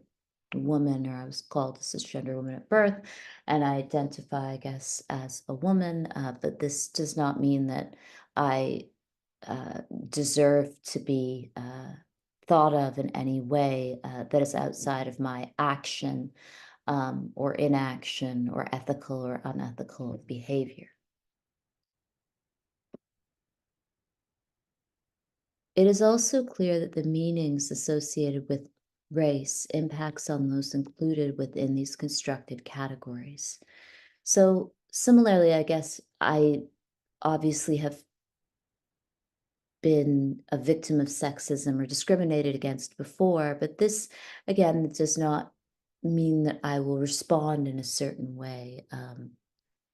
woman, or I was called a cisgender woman at birth, and I identify, I guess, as a woman. But this does not mean that I deserve to be thought of in any way that is outside of my action or inaction or ethical or unethical behavior. It is also clear that the meanings associated with race impacts on those included within these constructed categories. So similarly, I guess I obviously have been a victim of sexism or discriminated against before, but this, again, does not mean that I will respond in a certain way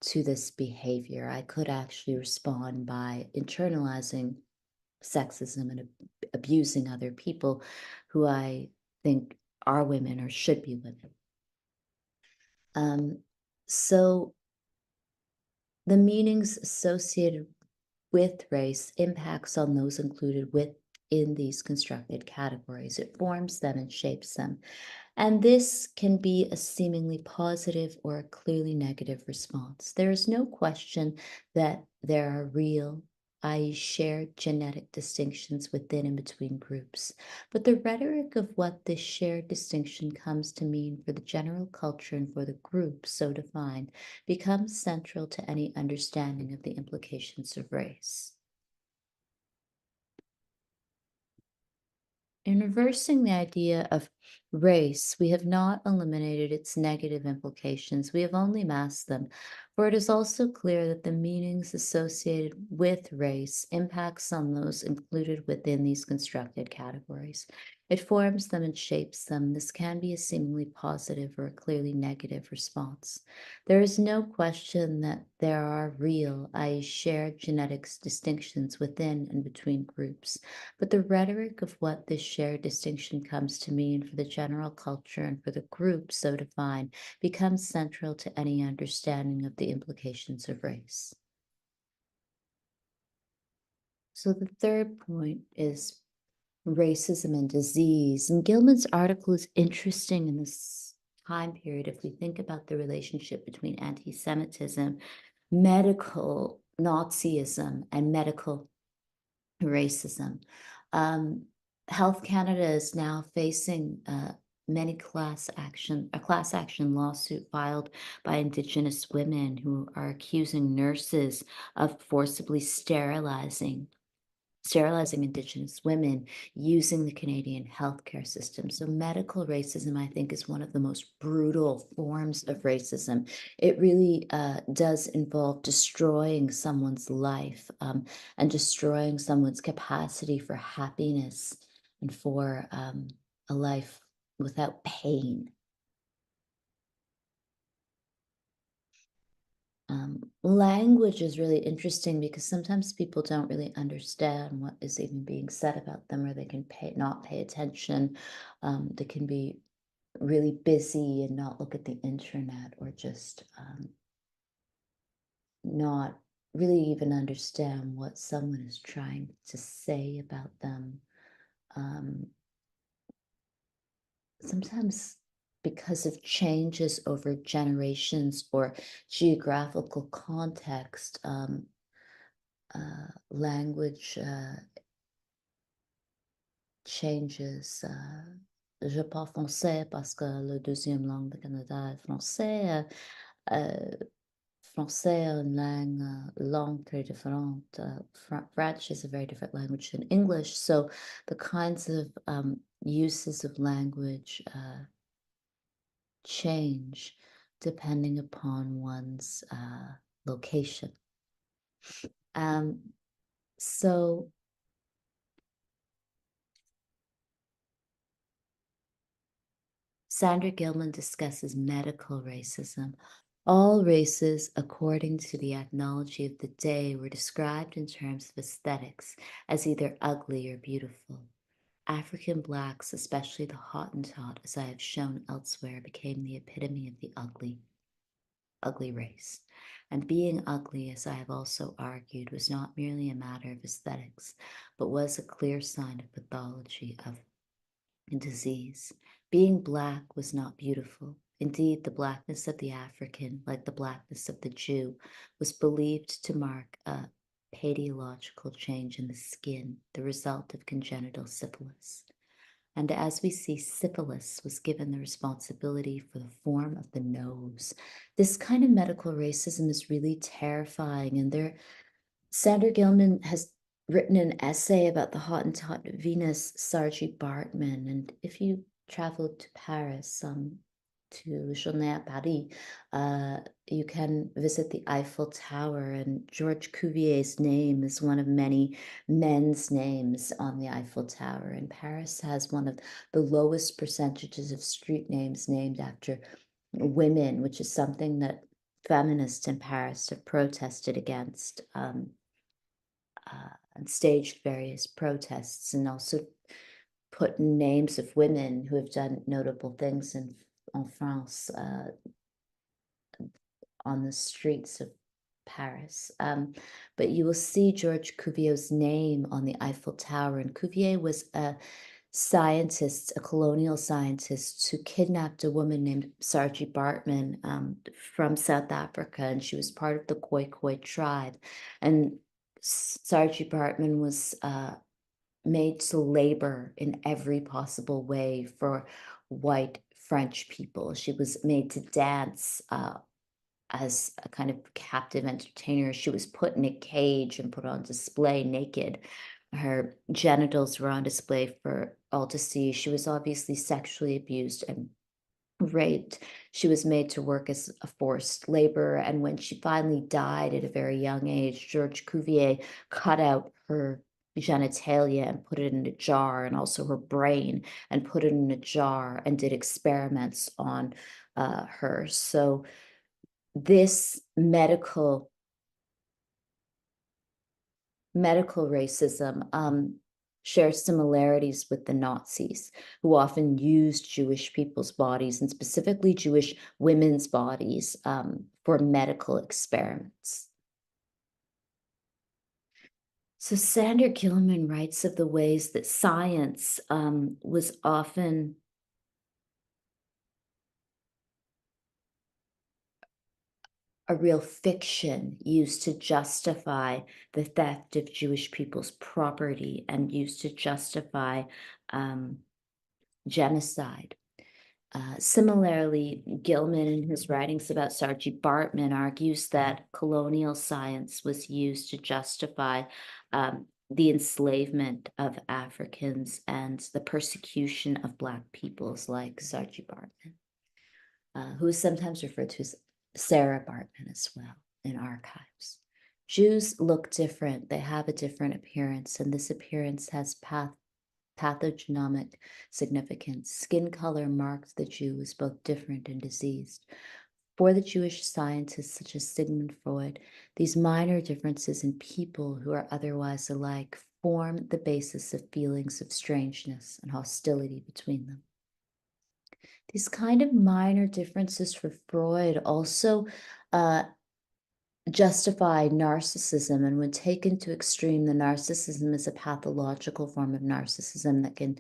to this behavior. I could actually respond by internalizing sexism and abusing other people who I think are women or should be women. So the meanings associated with race impacts on those included within these constructed categories. It forms them and shapes them. And this can be a seemingly positive or a clearly negative response. There is no question that there are real, i.e., shared genetic distinctions within and between groups. But the rhetoric of what this shared distinction comes to mean for the general culture and for the group so defined becomes central to any understanding of the implications of race. In reversing the idea of race, we have not eliminated its negative implications, we have only masked them, for it is also clear that the meanings associated with race impacts on those included within these constructed categories. It forms them and shapes them. This can be a seemingly positive or a clearly negative response. There is no question that there are real, i.e., shared genetics distinctions within and between groups. But the rhetoric of what this shared distinction comes to mean for the general culture and for the group so defined becomes central to any understanding of the implications of race. So the third point is racism and disease. And Gilman's article is interesting in this time period if we think about the relationship between anti-Semitism, medical Nazism, and medical racism. Health Canada is now facing a class action lawsuit filed by Indigenous women who are accusing nurses of forcibly sterilizing Indigenous women using the Canadian healthcare system. So medical racism, I think, is one of the most brutal forms of racism. It really does involve destroying someone's life and destroying someone's capacity for happiness and for a life without pain. Language is really interesting because sometimes people don't really understand what is even being said about them, or they can not pay attention. They can be really busy and not look at the internet, or just not really even understand what someone is trying to say about them. Sometimes because of changes over generations or geographical context, language changes. Je parle français parce que la deuxième langue du Canada est français. Français est une langue très différente. French is a very different language than English. So the kinds of uses of language change depending upon one's location. So Sandra Gilman discusses medical racism. All races, according to the ethnology of the day, were described in terms of aesthetics as either ugly or beautiful. African blacks, especially the Hottentot, as I have shown elsewhere, became the epitome of the ugly race. And being ugly, as I have also argued, was not merely a matter of aesthetics, but was a clear sign of pathology, of disease. Being Black was not beautiful. Indeed, the blackness of the African, like the blackness of the Jew, was believed to mark a pathological change in the skin, the result of congenital syphilis. And as we see, syphilis was given the responsibility for the form of the nose. This kind of medical racism is really terrifying. And Sandra Gilman has written an essay about the Hottentot Venus, Sarji Bartman. And if you traveled to Paris, to Journée à Paris, you can visit the Eiffel Tower, and Georges Cuvier's name is one of many men's names on the Eiffel Tower. And Paris has one of the lowest percentages of street names named after women, which is something that feminists in Paris have protested against, and staged various protests, and also put names of women who have done notable things in France on the streets of Paris. But you will see Georges Cuvier's name on the Eiffel Tower, and Cuvier was a scientist, a colonial scientist, who kidnapped a woman named Sarji Bartman from South Africa, and she was part of the Khoikhoi tribe. And Sarji Bartman was made to labor in every possible way for white French people. She was made to dance as a kind of captive entertainer. She was put in a cage and put on display naked. Her genitals were on display for all to see. She was obviously sexually abused and raped. She was made to work as a forced laborer. And when she finally died at a very young age, Georges Cuvier cut out her genitalia and put it in a jar, and also her brain, and put it in a jar, and did experiments on her. So this medical racism shares similarities with the Nazis, who often used Jewish people's bodies, and specifically Jewish women's bodies, for medical experiments. So Sandra Gilman writes of the ways that science was often a real fiction used to justify the theft of Jewish people's property and used to justify genocide. Similarly, Gilman, in his writings about Sarji Bartman, argues that colonial science was used to justify the enslavement of Africans and the persecution of Black peoples, like Sarji Bartman, who is sometimes referred to as Sarah Bartman as well in archives. Jews look different. They have a different appearance, and this appearance has pathogenomic significance. Skin color marked the Jew as both different and diseased. For the Jewish scientists such as Sigmund Freud, these minor differences in people who are otherwise alike form the basis of feelings of strangeness and hostility between them. These kind of minor differences for Freud also justify narcissism, and when taken to extreme, the narcissism is a pathological form of narcissism that can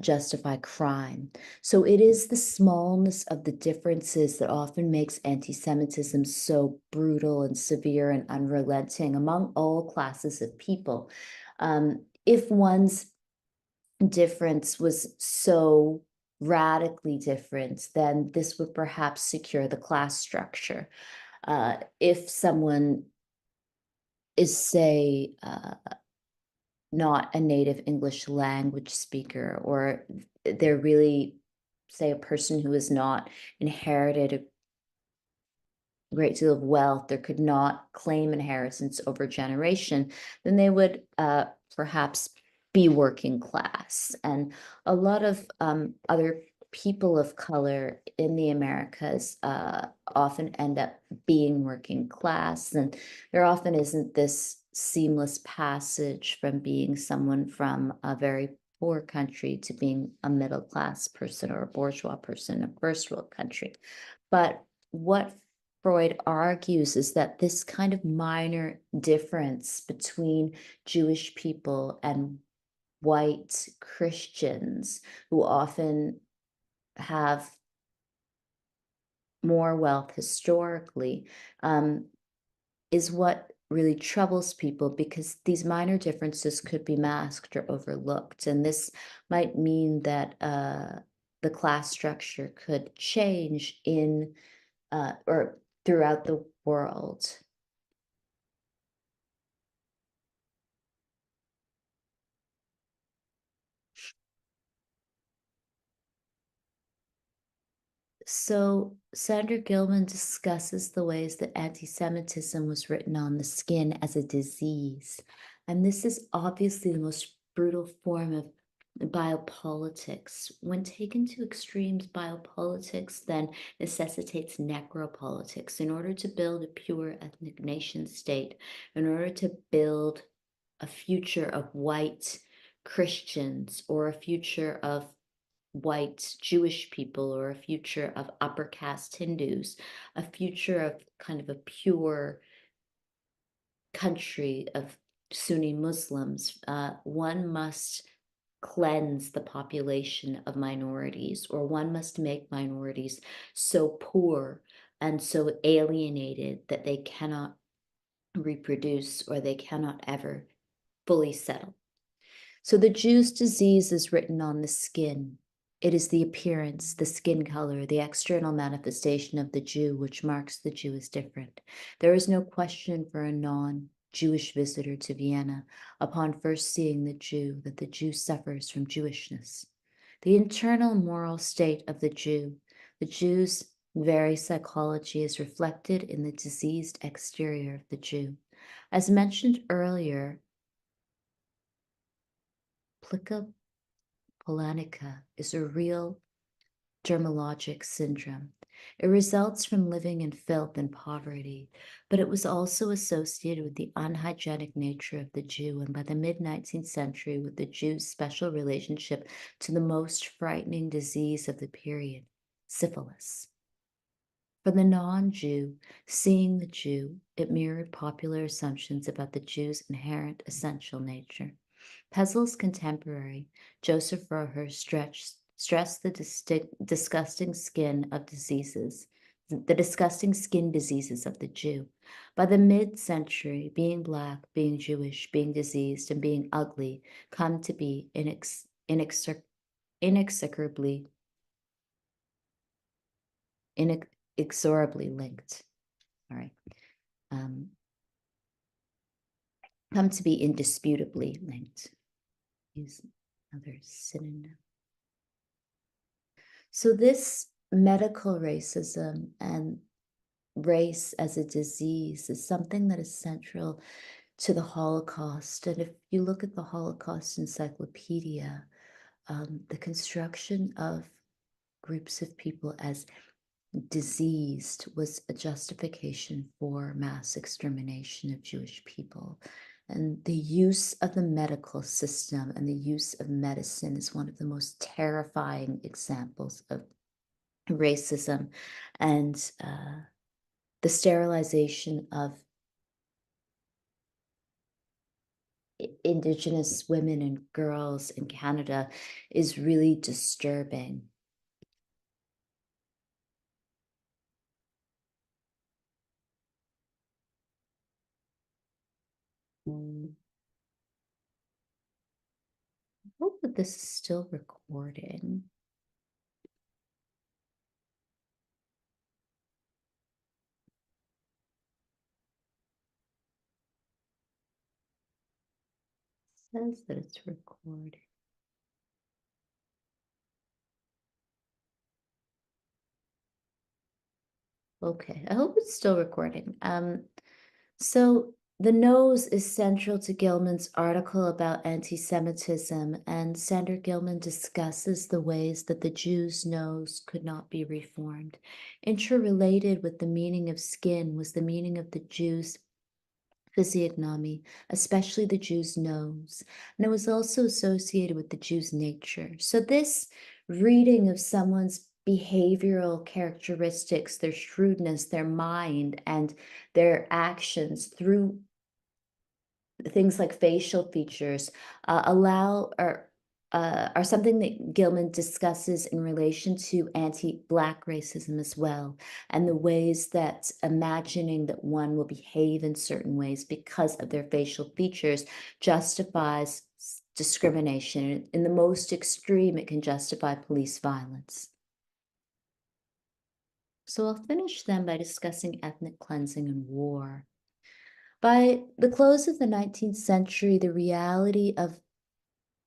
justify crime. So it is the smallness of the differences that often makes anti-Semitism so brutal and severe and unrelenting among all classes of people. If one's difference was so radically different, then this would perhaps secure the class structure. If someone is, say, not a native English language speaker, or they're really, say, a person who has not inherited a great deal of wealth, or could not claim inheritance over generation, then they would perhaps be working class. And a lot of other people of color in the Americas often end up being working class, and there often isn't this seamless passage from being someone from a very poor country to being a middle class person or a bourgeois person in a first world country. But what Freud argues is that this kind of minor difference between Jewish people and white Christians, who often have more wealth historically, is what really troubles people, because these minor differences could be masked or overlooked. And this might mean that the class structure could change in or throughout the world. So Sandra Gilman discusses the ways that anti-Semitism was written on the skin as a disease. And this is obviously the most brutal form of biopolitics. When taken to extremes, biopolitics then necessitates necropolitics. In order to build a pure ethnic nation state, in order to build a future of white Christians or a future of white Jewish people or a future of upper caste Hindus, a future of kind of a pure country of Sunni Muslims, one must cleanse the population of minorities, or one must make minorities so poor and so alienated that they cannot reproduce or they cannot ever fully settle. So the Jew's disease is written on the skin. It is the appearance, the skin color, the external manifestation of the Jew, which marks the Jew as different. There is no question for a non-Jewish visitor to Vienna, upon first seeing the Jew, that the Jew suffers from Jewishness. The internal moral state of the Jew's very psychology, is reflected in the diseased exterior of the Jew. As mentioned earlier, plica polanica is a real dermatologic syndrome. It results from living in filth and poverty, but it was also associated with the unhygienic nature of the Jew, and by the mid-19th century with the Jew's special relationship to the most frightening disease of the period, syphilis. For the non-Jew, seeing the Jew, it mirrored popular assumptions about the Jew's inherent essential nature. Pezel's contemporary, Joseph Roher, stressed the disgusting skin diseases of the Jew. By the mid-century, being Black, being Jewish, being diseased, and being ugly come to be inexorably linked. All right. Come to be indisputably linked. Use another synonym. So this medical racism and race as a disease is something that is central to the Holocaust. And if you look at the Holocaust Encyclopedia, the construction of groups of people as diseased was a justification for mass extermination of Jewish people. And the use of the medical system and the use of medicine is one of the most terrifying examples of racism, and the sterilization of Indigenous women and girls in Canada is really disturbing. I hope that this is still recording. It says that it's recording. Okay, I hope it's still recording. So the nose is central to Gilman's article about anti-Semitism, and Sandra Gilman discusses the ways that the Jew's nose could not be reformed. Interrelated with the meaning of skin was the meaning of the Jew's physiognomy, especially the Jew's nose, and it was also associated with the Jew's nature. So this reading of someone's behavioral characteristics, their shrewdness, their mind, and their actions through things like facial features are something that Gilman discusses in relation to anti-Black racism as well, and the ways that imagining that one will behave in certain ways because of their facial features justifies discrimination. In the most extreme, it can justify police violence. So I'll finish then by discussing ethnic cleansing and war. By the close of the 19th century, the reality of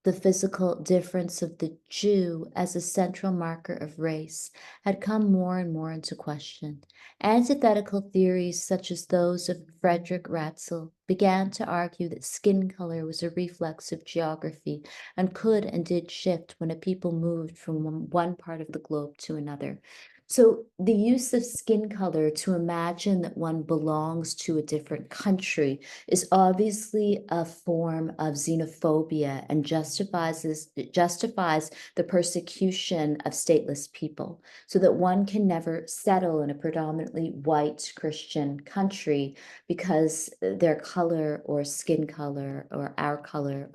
the physical difference of the Jew as a central marker of race had come more and more into question. Antithetical theories such as those of Frederick Ratzel began to argue that skin color was a reflex of geography and could and did shift when a people moved from one part of the globe to another. So the use of skin color to imagine that one belongs to a different country is obviously a form of xenophobia and justifies the persecution of stateless people, so that one can never settle in a predominantly white Christian country because their color or skin color or our color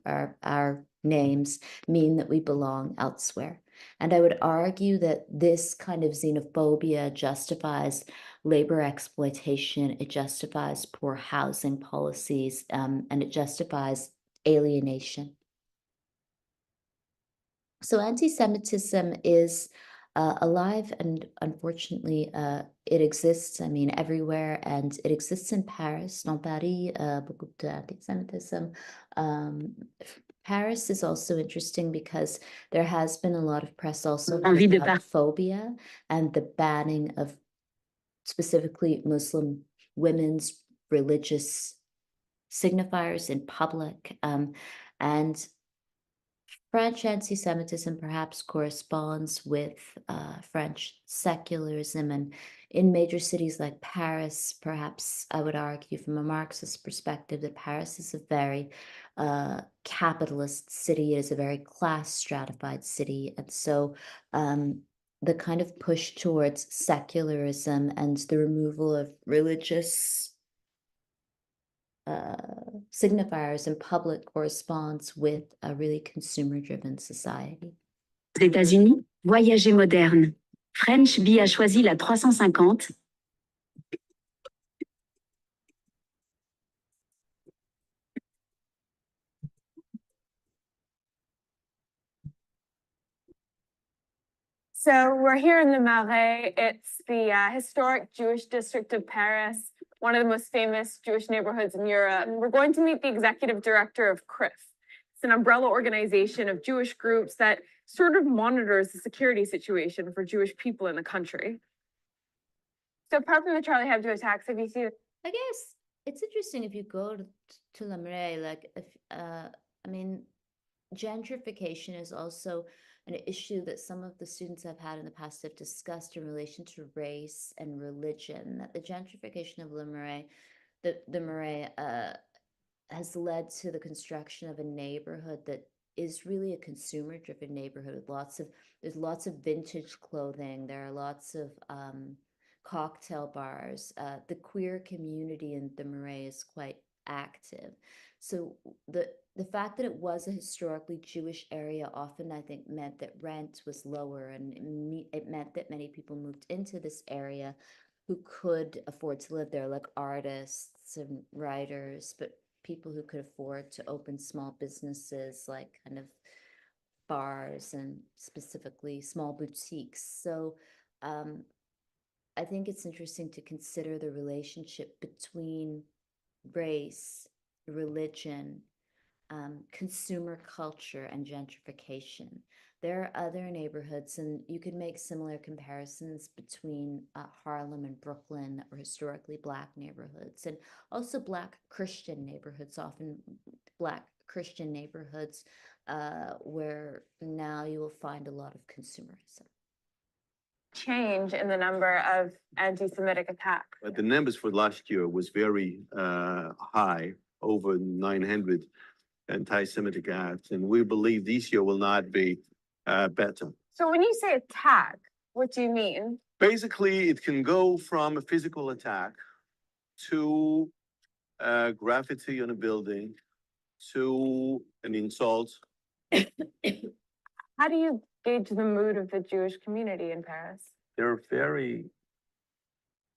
or our names mean that we belong elsewhere. And I would argue that this kind of xenophobia justifies labor exploitation, it justifies poor housing policies, and it justifies alienation. So anti-Semitism is alive, and unfortunately, it exists, I mean, everywhere, and it exists in Paris. Dans Paris, beaucoup d'anti-Semitism. Paris is also interesting because there has been a lot of press also about phobia and the banning of specifically Muslim women's religious signifiers in public. And French anti-Semitism perhaps corresponds with French secularism, and in major cities like Paris, perhaps I would argue from a Marxist perspective that Paris is a very capitalist city. It is a very class stratified city, and so the kind of push towards secularism and the removal of religious signifiers in public corresponds with a really consumer-driven society. États-Unis, voyager moderne. French Bee a choisi la 350. So we're here in the Marais. It's the historic Jewish district of Paris, one of the most famous Jewish neighborhoods in Europe. And we're going to meet the executive director of CRIF. It's an umbrella organization of Jewish groups that sort of monitors the security situation for Jewish people in the country. So apart from the Charlie Hebdo attacks, have you seen? I guess it's interesting if you go to Le Marais, like if I mean, gentrification is also an issue that some of the students I've had in the past have discussed in relation to race and religion. That the gentrification of Le Marais, the Marais has led to the construction of a neighborhood that is really a consumer-driven neighborhood with there's lots of vintage clothing. There are lots of cocktail bars. The queer community in the Marais is quite active. So the fact that it was a historically Jewish area often, I think, meant that rent was lower, and it meant that many people moved into this area who could afford to live there, like artists and writers, but people who could afford to open small businesses like kind of bars and specifically small boutiques. So I think it's interesting to consider the relationship between race, religion, consumer culture, and gentrification. There are other neighborhoods, and you could make similar comparisons between Harlem and Brooklyn that were historically Black neighborhoods, and also Black Christian neighborhoods, often Black Christian neighborhoods where now you will find a lot of consumerism. Change in the number of anti-Semitic attacks. But the numbers for last year was very high, over 900 anti-Semitic acts, and we believe this year will not be better. So when you say attack, what do you mean? Basically, it can go from a physical attack to graffiti on a building, to an insult, How do you gauge the mood of the Jewish community in Paris? They're very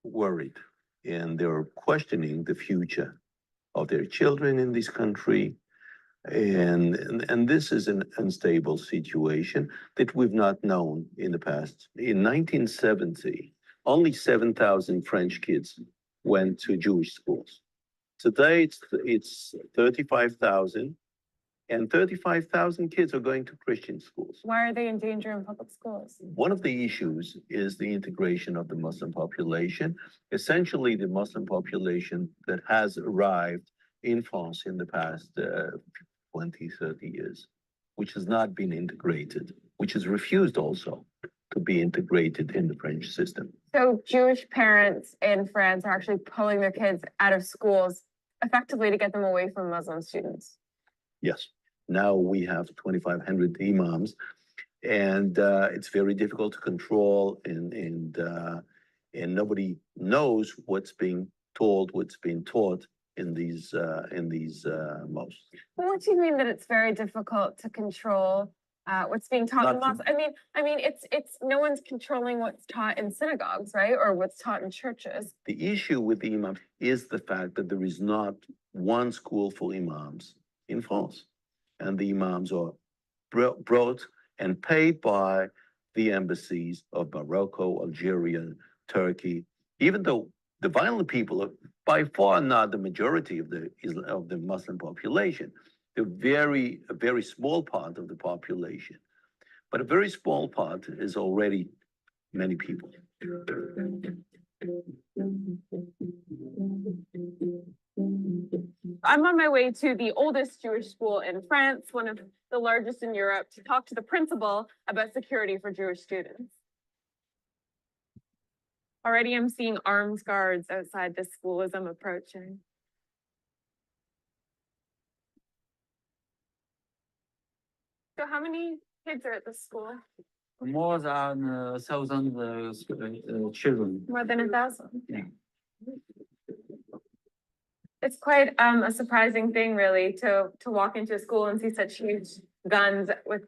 worried and they're questioning the future of their children in this country. And this is an unstable situation that we've not known in the past. In 1970, only 7,000 French kids went to Jewish schools. Today, it's 35,000, and 35,000 kids are going to Christian schools. Why are they in danger in public schools? One of the issues is the integration of the Muslim population, essentially the Muslim population that has arrived in France in the past 20, 30 years, which has not been integrated, which has refused also to be integrated in the French system. So Jewish parents in France are actually pulling their kids out of schools effectively to get them away from Muslim students. Yes. Now we have 2,500 imams, and it's very difficult to control, and nobody knows what's being told, what's being taught in these mosques. Well, what do you mean that it's very difficult to control what's being taught in mosques? I mean, it's no one's controlling what's taught in synagogues, right, or what's taught in churches. The issue with the imams is the fact that there is not one school for imams in France, and the imams are brought and paid by the embassies of Morocco, Algeria, Turkey, even though the violent people are by far not the majority of the Muslim population. They're a very small part of the population, but a very small part is already many people. I'm on my way to the oldest Jewish school in France, one of the largest in Europe, to talk to the principal about security for Jewish students. Already I'm seeing armed guards outside the school as I'm approaching. So how many kids are at the school? More than 1,000 children. More than 1,000? Yeah. It's quite a surprising thing, really, to walk into a school and see such huge guns with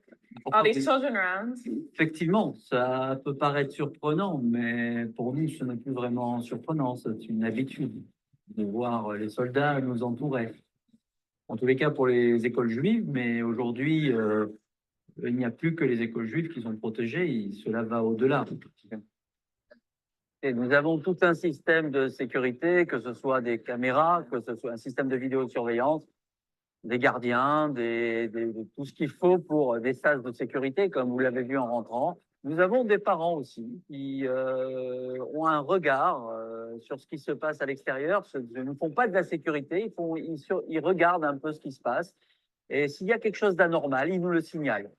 all these children around. Effectivement, ça peut paraître surprenant, mais pour nous, ce n'est plus vraiment surprenant, c'est une habitude de voir les soldats nous entourer. En tous les cas pour les écoles juives, mais aujourd'hui, il n'y a plus que les écoles juives qui sont protégées, cela va au-delà. Et nous avons tout un système de sécurité, que ce soit des caméras, que ce soit un système de vidéosurveillance, des gardiens, tout ce qu'il faut pour des sas de sécurité, comme vous l'avez vu en rentrant. Nous avons des parents aussi qui ont un regard sur ce qui se passe à l'extérieur. Ils ne font pas de la sécurité, ils regardent un peu ce qui se passe. Et s'il y a quelque chose d'anormal, ils nous le signalent.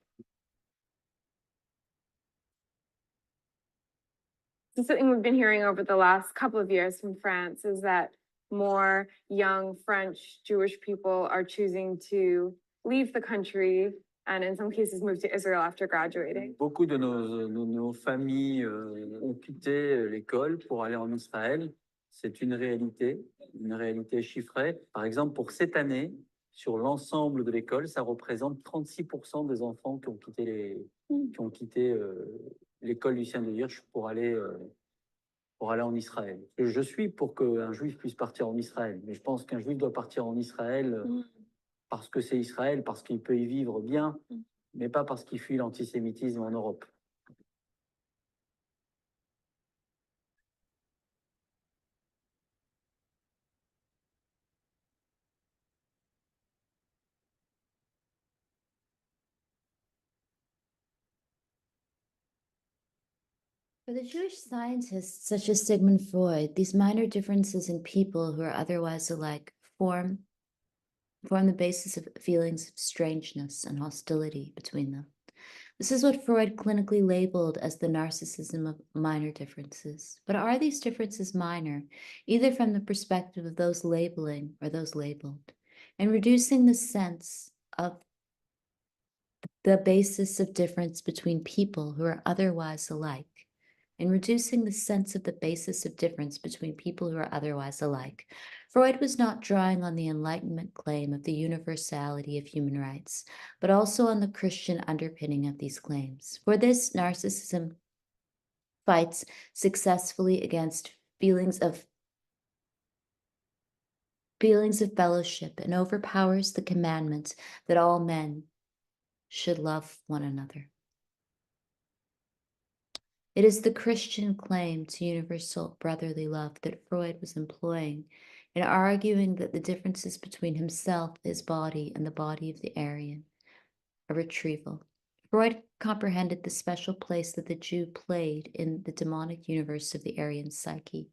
So something we've been hearing over the last couple of years from France is that more young French Jewish people are choosing to leave the country and in some cases move to Israel after graduating. Beaucoup de nos familles ont quitté l'école pour aller en Israël. C'est une réalité chiffrée. Par exemple, pour cette année, sur l'ensemble de l'école, ça représente 36% des enfants qui ont quitté l'école Lucien de Hirsch pour aller en Israël. Je suis pour qu'un juif puisse partir en Israël, mais je pense qu'un juif doit partir en Israël parce que c'est Israël, parce qu'il peut y vivre bien, mais pas parce qu'il fuit l'antisémitisme en Europe. For the Jewish scientists such as Sigmund Freud, these minor differences in people who are otherwise alike form the basis of feelings of strangeness and hostility between them. This is what Freud clinically labeled as the narcissism of minor differences. But are these differences minor, either from the perspective of those labeling or those labeled? And reducing the sense of the basis of difference between people who are otherwise alike, and reducing the sense of the basis of difference between people who are otherwise alike. Freud was not drawing on the Enlightenment claim of the universality of human rights, but also on the Christian underpinning of these claims. For this, narcissism fights successfully against feelings of fellowship and overpowers the commandment that all men should love one another. It is the Christian claim to universal brotherly love that Freud was employing in arguing that the differences between himself, his body, and the body of the Aryan are retrieval. Freud comprehended the special place that the Jew played in the demonic universe of the Aryan psyche,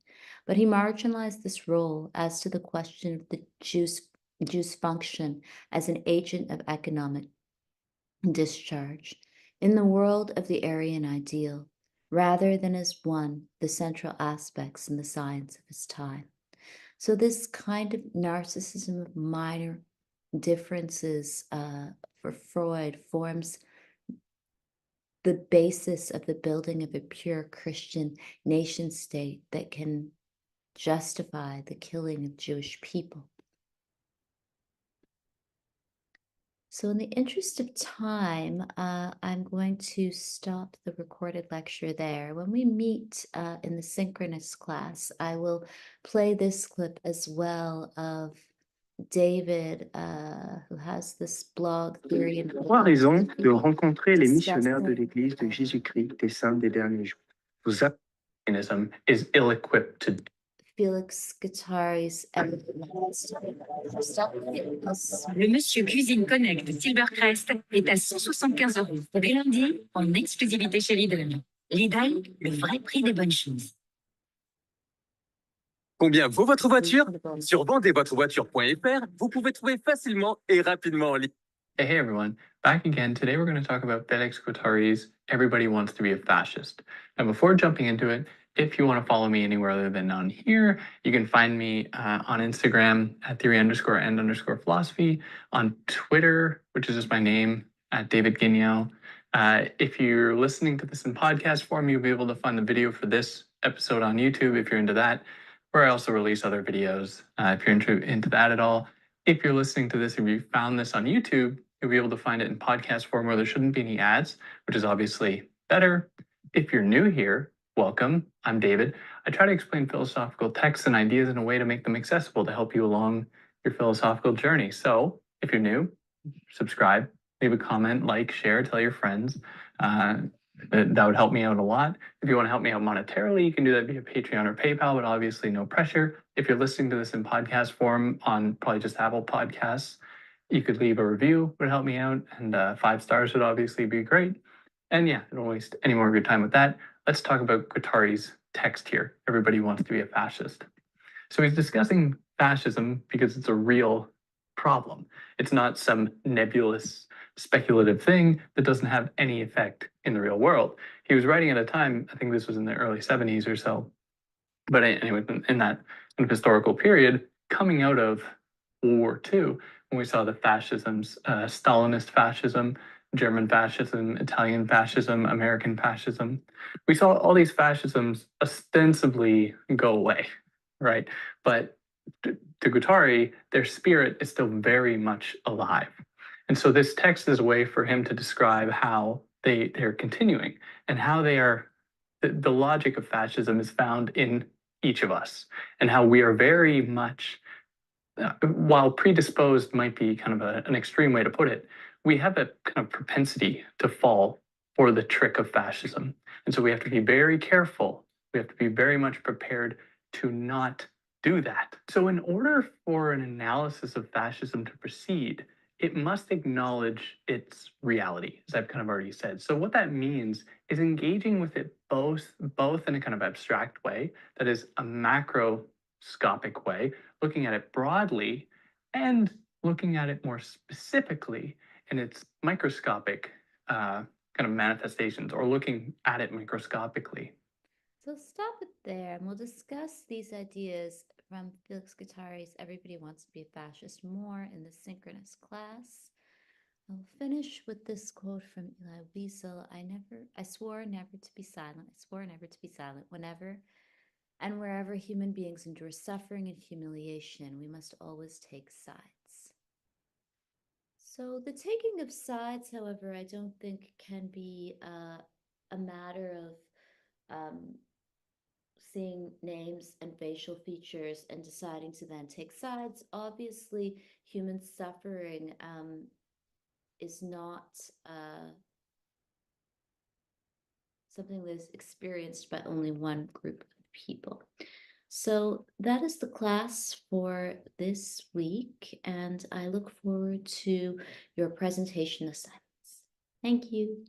but he marginalized this role as to the question of the Jew's function as an agent of economic discharge in the world of the Aryan ideal, rather than as one of the central aspects in the science of his time. So this kind of narcissism of minor differences for Freud forms the basis of the building of a pure Christian nation state that can justify the killing of Jewish people. So in the interest of time, I'm going to stop the recorded lecture there. When we meet in the synchronous class, I will play this clip as well of David, who has this blog theory. Trois raisons de rencontrer les missionnaires de l'Église de Jésus-Christ des Saints des derniers jours. Anti-Semitism is ill-equipped to Felix Guattari's Le Monsieur Cuisine Connect de Silvercrest est à 175 € dès lundi en exclusivité chez Lidl. Lidl, le vrai prix des bonnes choses. Combien vaut votre voiture? Sur vendezvotrevoiture.fr, vous pouvez trouver facilement et rapidement en ligne. Hey everyone, back again. Today we're going to talk about Felix Guattari's Everybody Wants to Be a Fascist. Now before jumping into it, if you want to follow me anywhere other than on here, you can find me on Instagram at theory_and_philosophy, on Twitter, which is just my name, at David Guignol. If you're listening to this in podcast form, you'll be able to find the video for this episode on YouTube if you're into that, where I also release other videos if you're into that at all. If you're listening to this, if you found this on YouTube, you'll be able to find it in podcast form where there shouldn't be any ads, which is obviously better. If you're new here, welcome. I'm David. I try to explain philosophical texts and ideas in a way to make them accessible to help you along your philosophical journey. So if you're new, subscribe, leave a comment, like, share, tell your friends. That would help me out a lot. If you want to help me out monetarily, you can do that via Patreon or PayPal, but obviously no pressure. If you're listening to this in podcast form on probably just Apple Podcasts, you could leave a review, would help me out, and 5 stars would obviously be great. And yeah, I don't waste any more of your time with that. Let's talk about Guattari's text here. Everybody wants to be a fascist. So he's discussing fascism because it's a real problem. It's not some nebulous, speculative thing that doesn't have any effect in the real world. He was writing at a time, I think this was in the early 70s or so, but anyway, in that historical period, coming out of World War II, when we saw the fascisms, Stalinist fascism, German fascism, Italian fascism, American fascism, we saw all these fascisms ostensibly go away, right? But to Guattari, their spirit is still very much alive. And so this text is a way for him to describe how they're continuing and how they are, the logic of fascism is found in each of us and how we are very much, while predisposed might be kind of an extreme way to put it, we have a kind of propensity to fall for the trick of fascism. And so we have to be very careful. We have to be very much prepared to not do that. So in order for an analysis of fascism to proceed, it must acknowledge its reality, as I've kind of already said. So what that means is engaging with it both in a kind of abstract way, that is a macroscopic way, looking at it broadly, and looking at it more specifically in its microscopic kind of manifestations, or looking at it microscopically. So stop it there, and we'll discuss these ideas from Felix Guattari's Everybody Wants to Be a Fascist more in the synchronous class. I'll finish with this quote from Eli Wiesel. I swore never to be silent. I swore never to be silent whenever And wherever human beings endure suffering and humiliation, we must always take sides. So the taking of sides, however, I don't think can be a matter of seeing names and facial features and deciding to then take sides. Obviously, human suffering is not something that is experienced by only one group of people. So that is the class for this week, and I look forward to your presentation assignments. Thank you.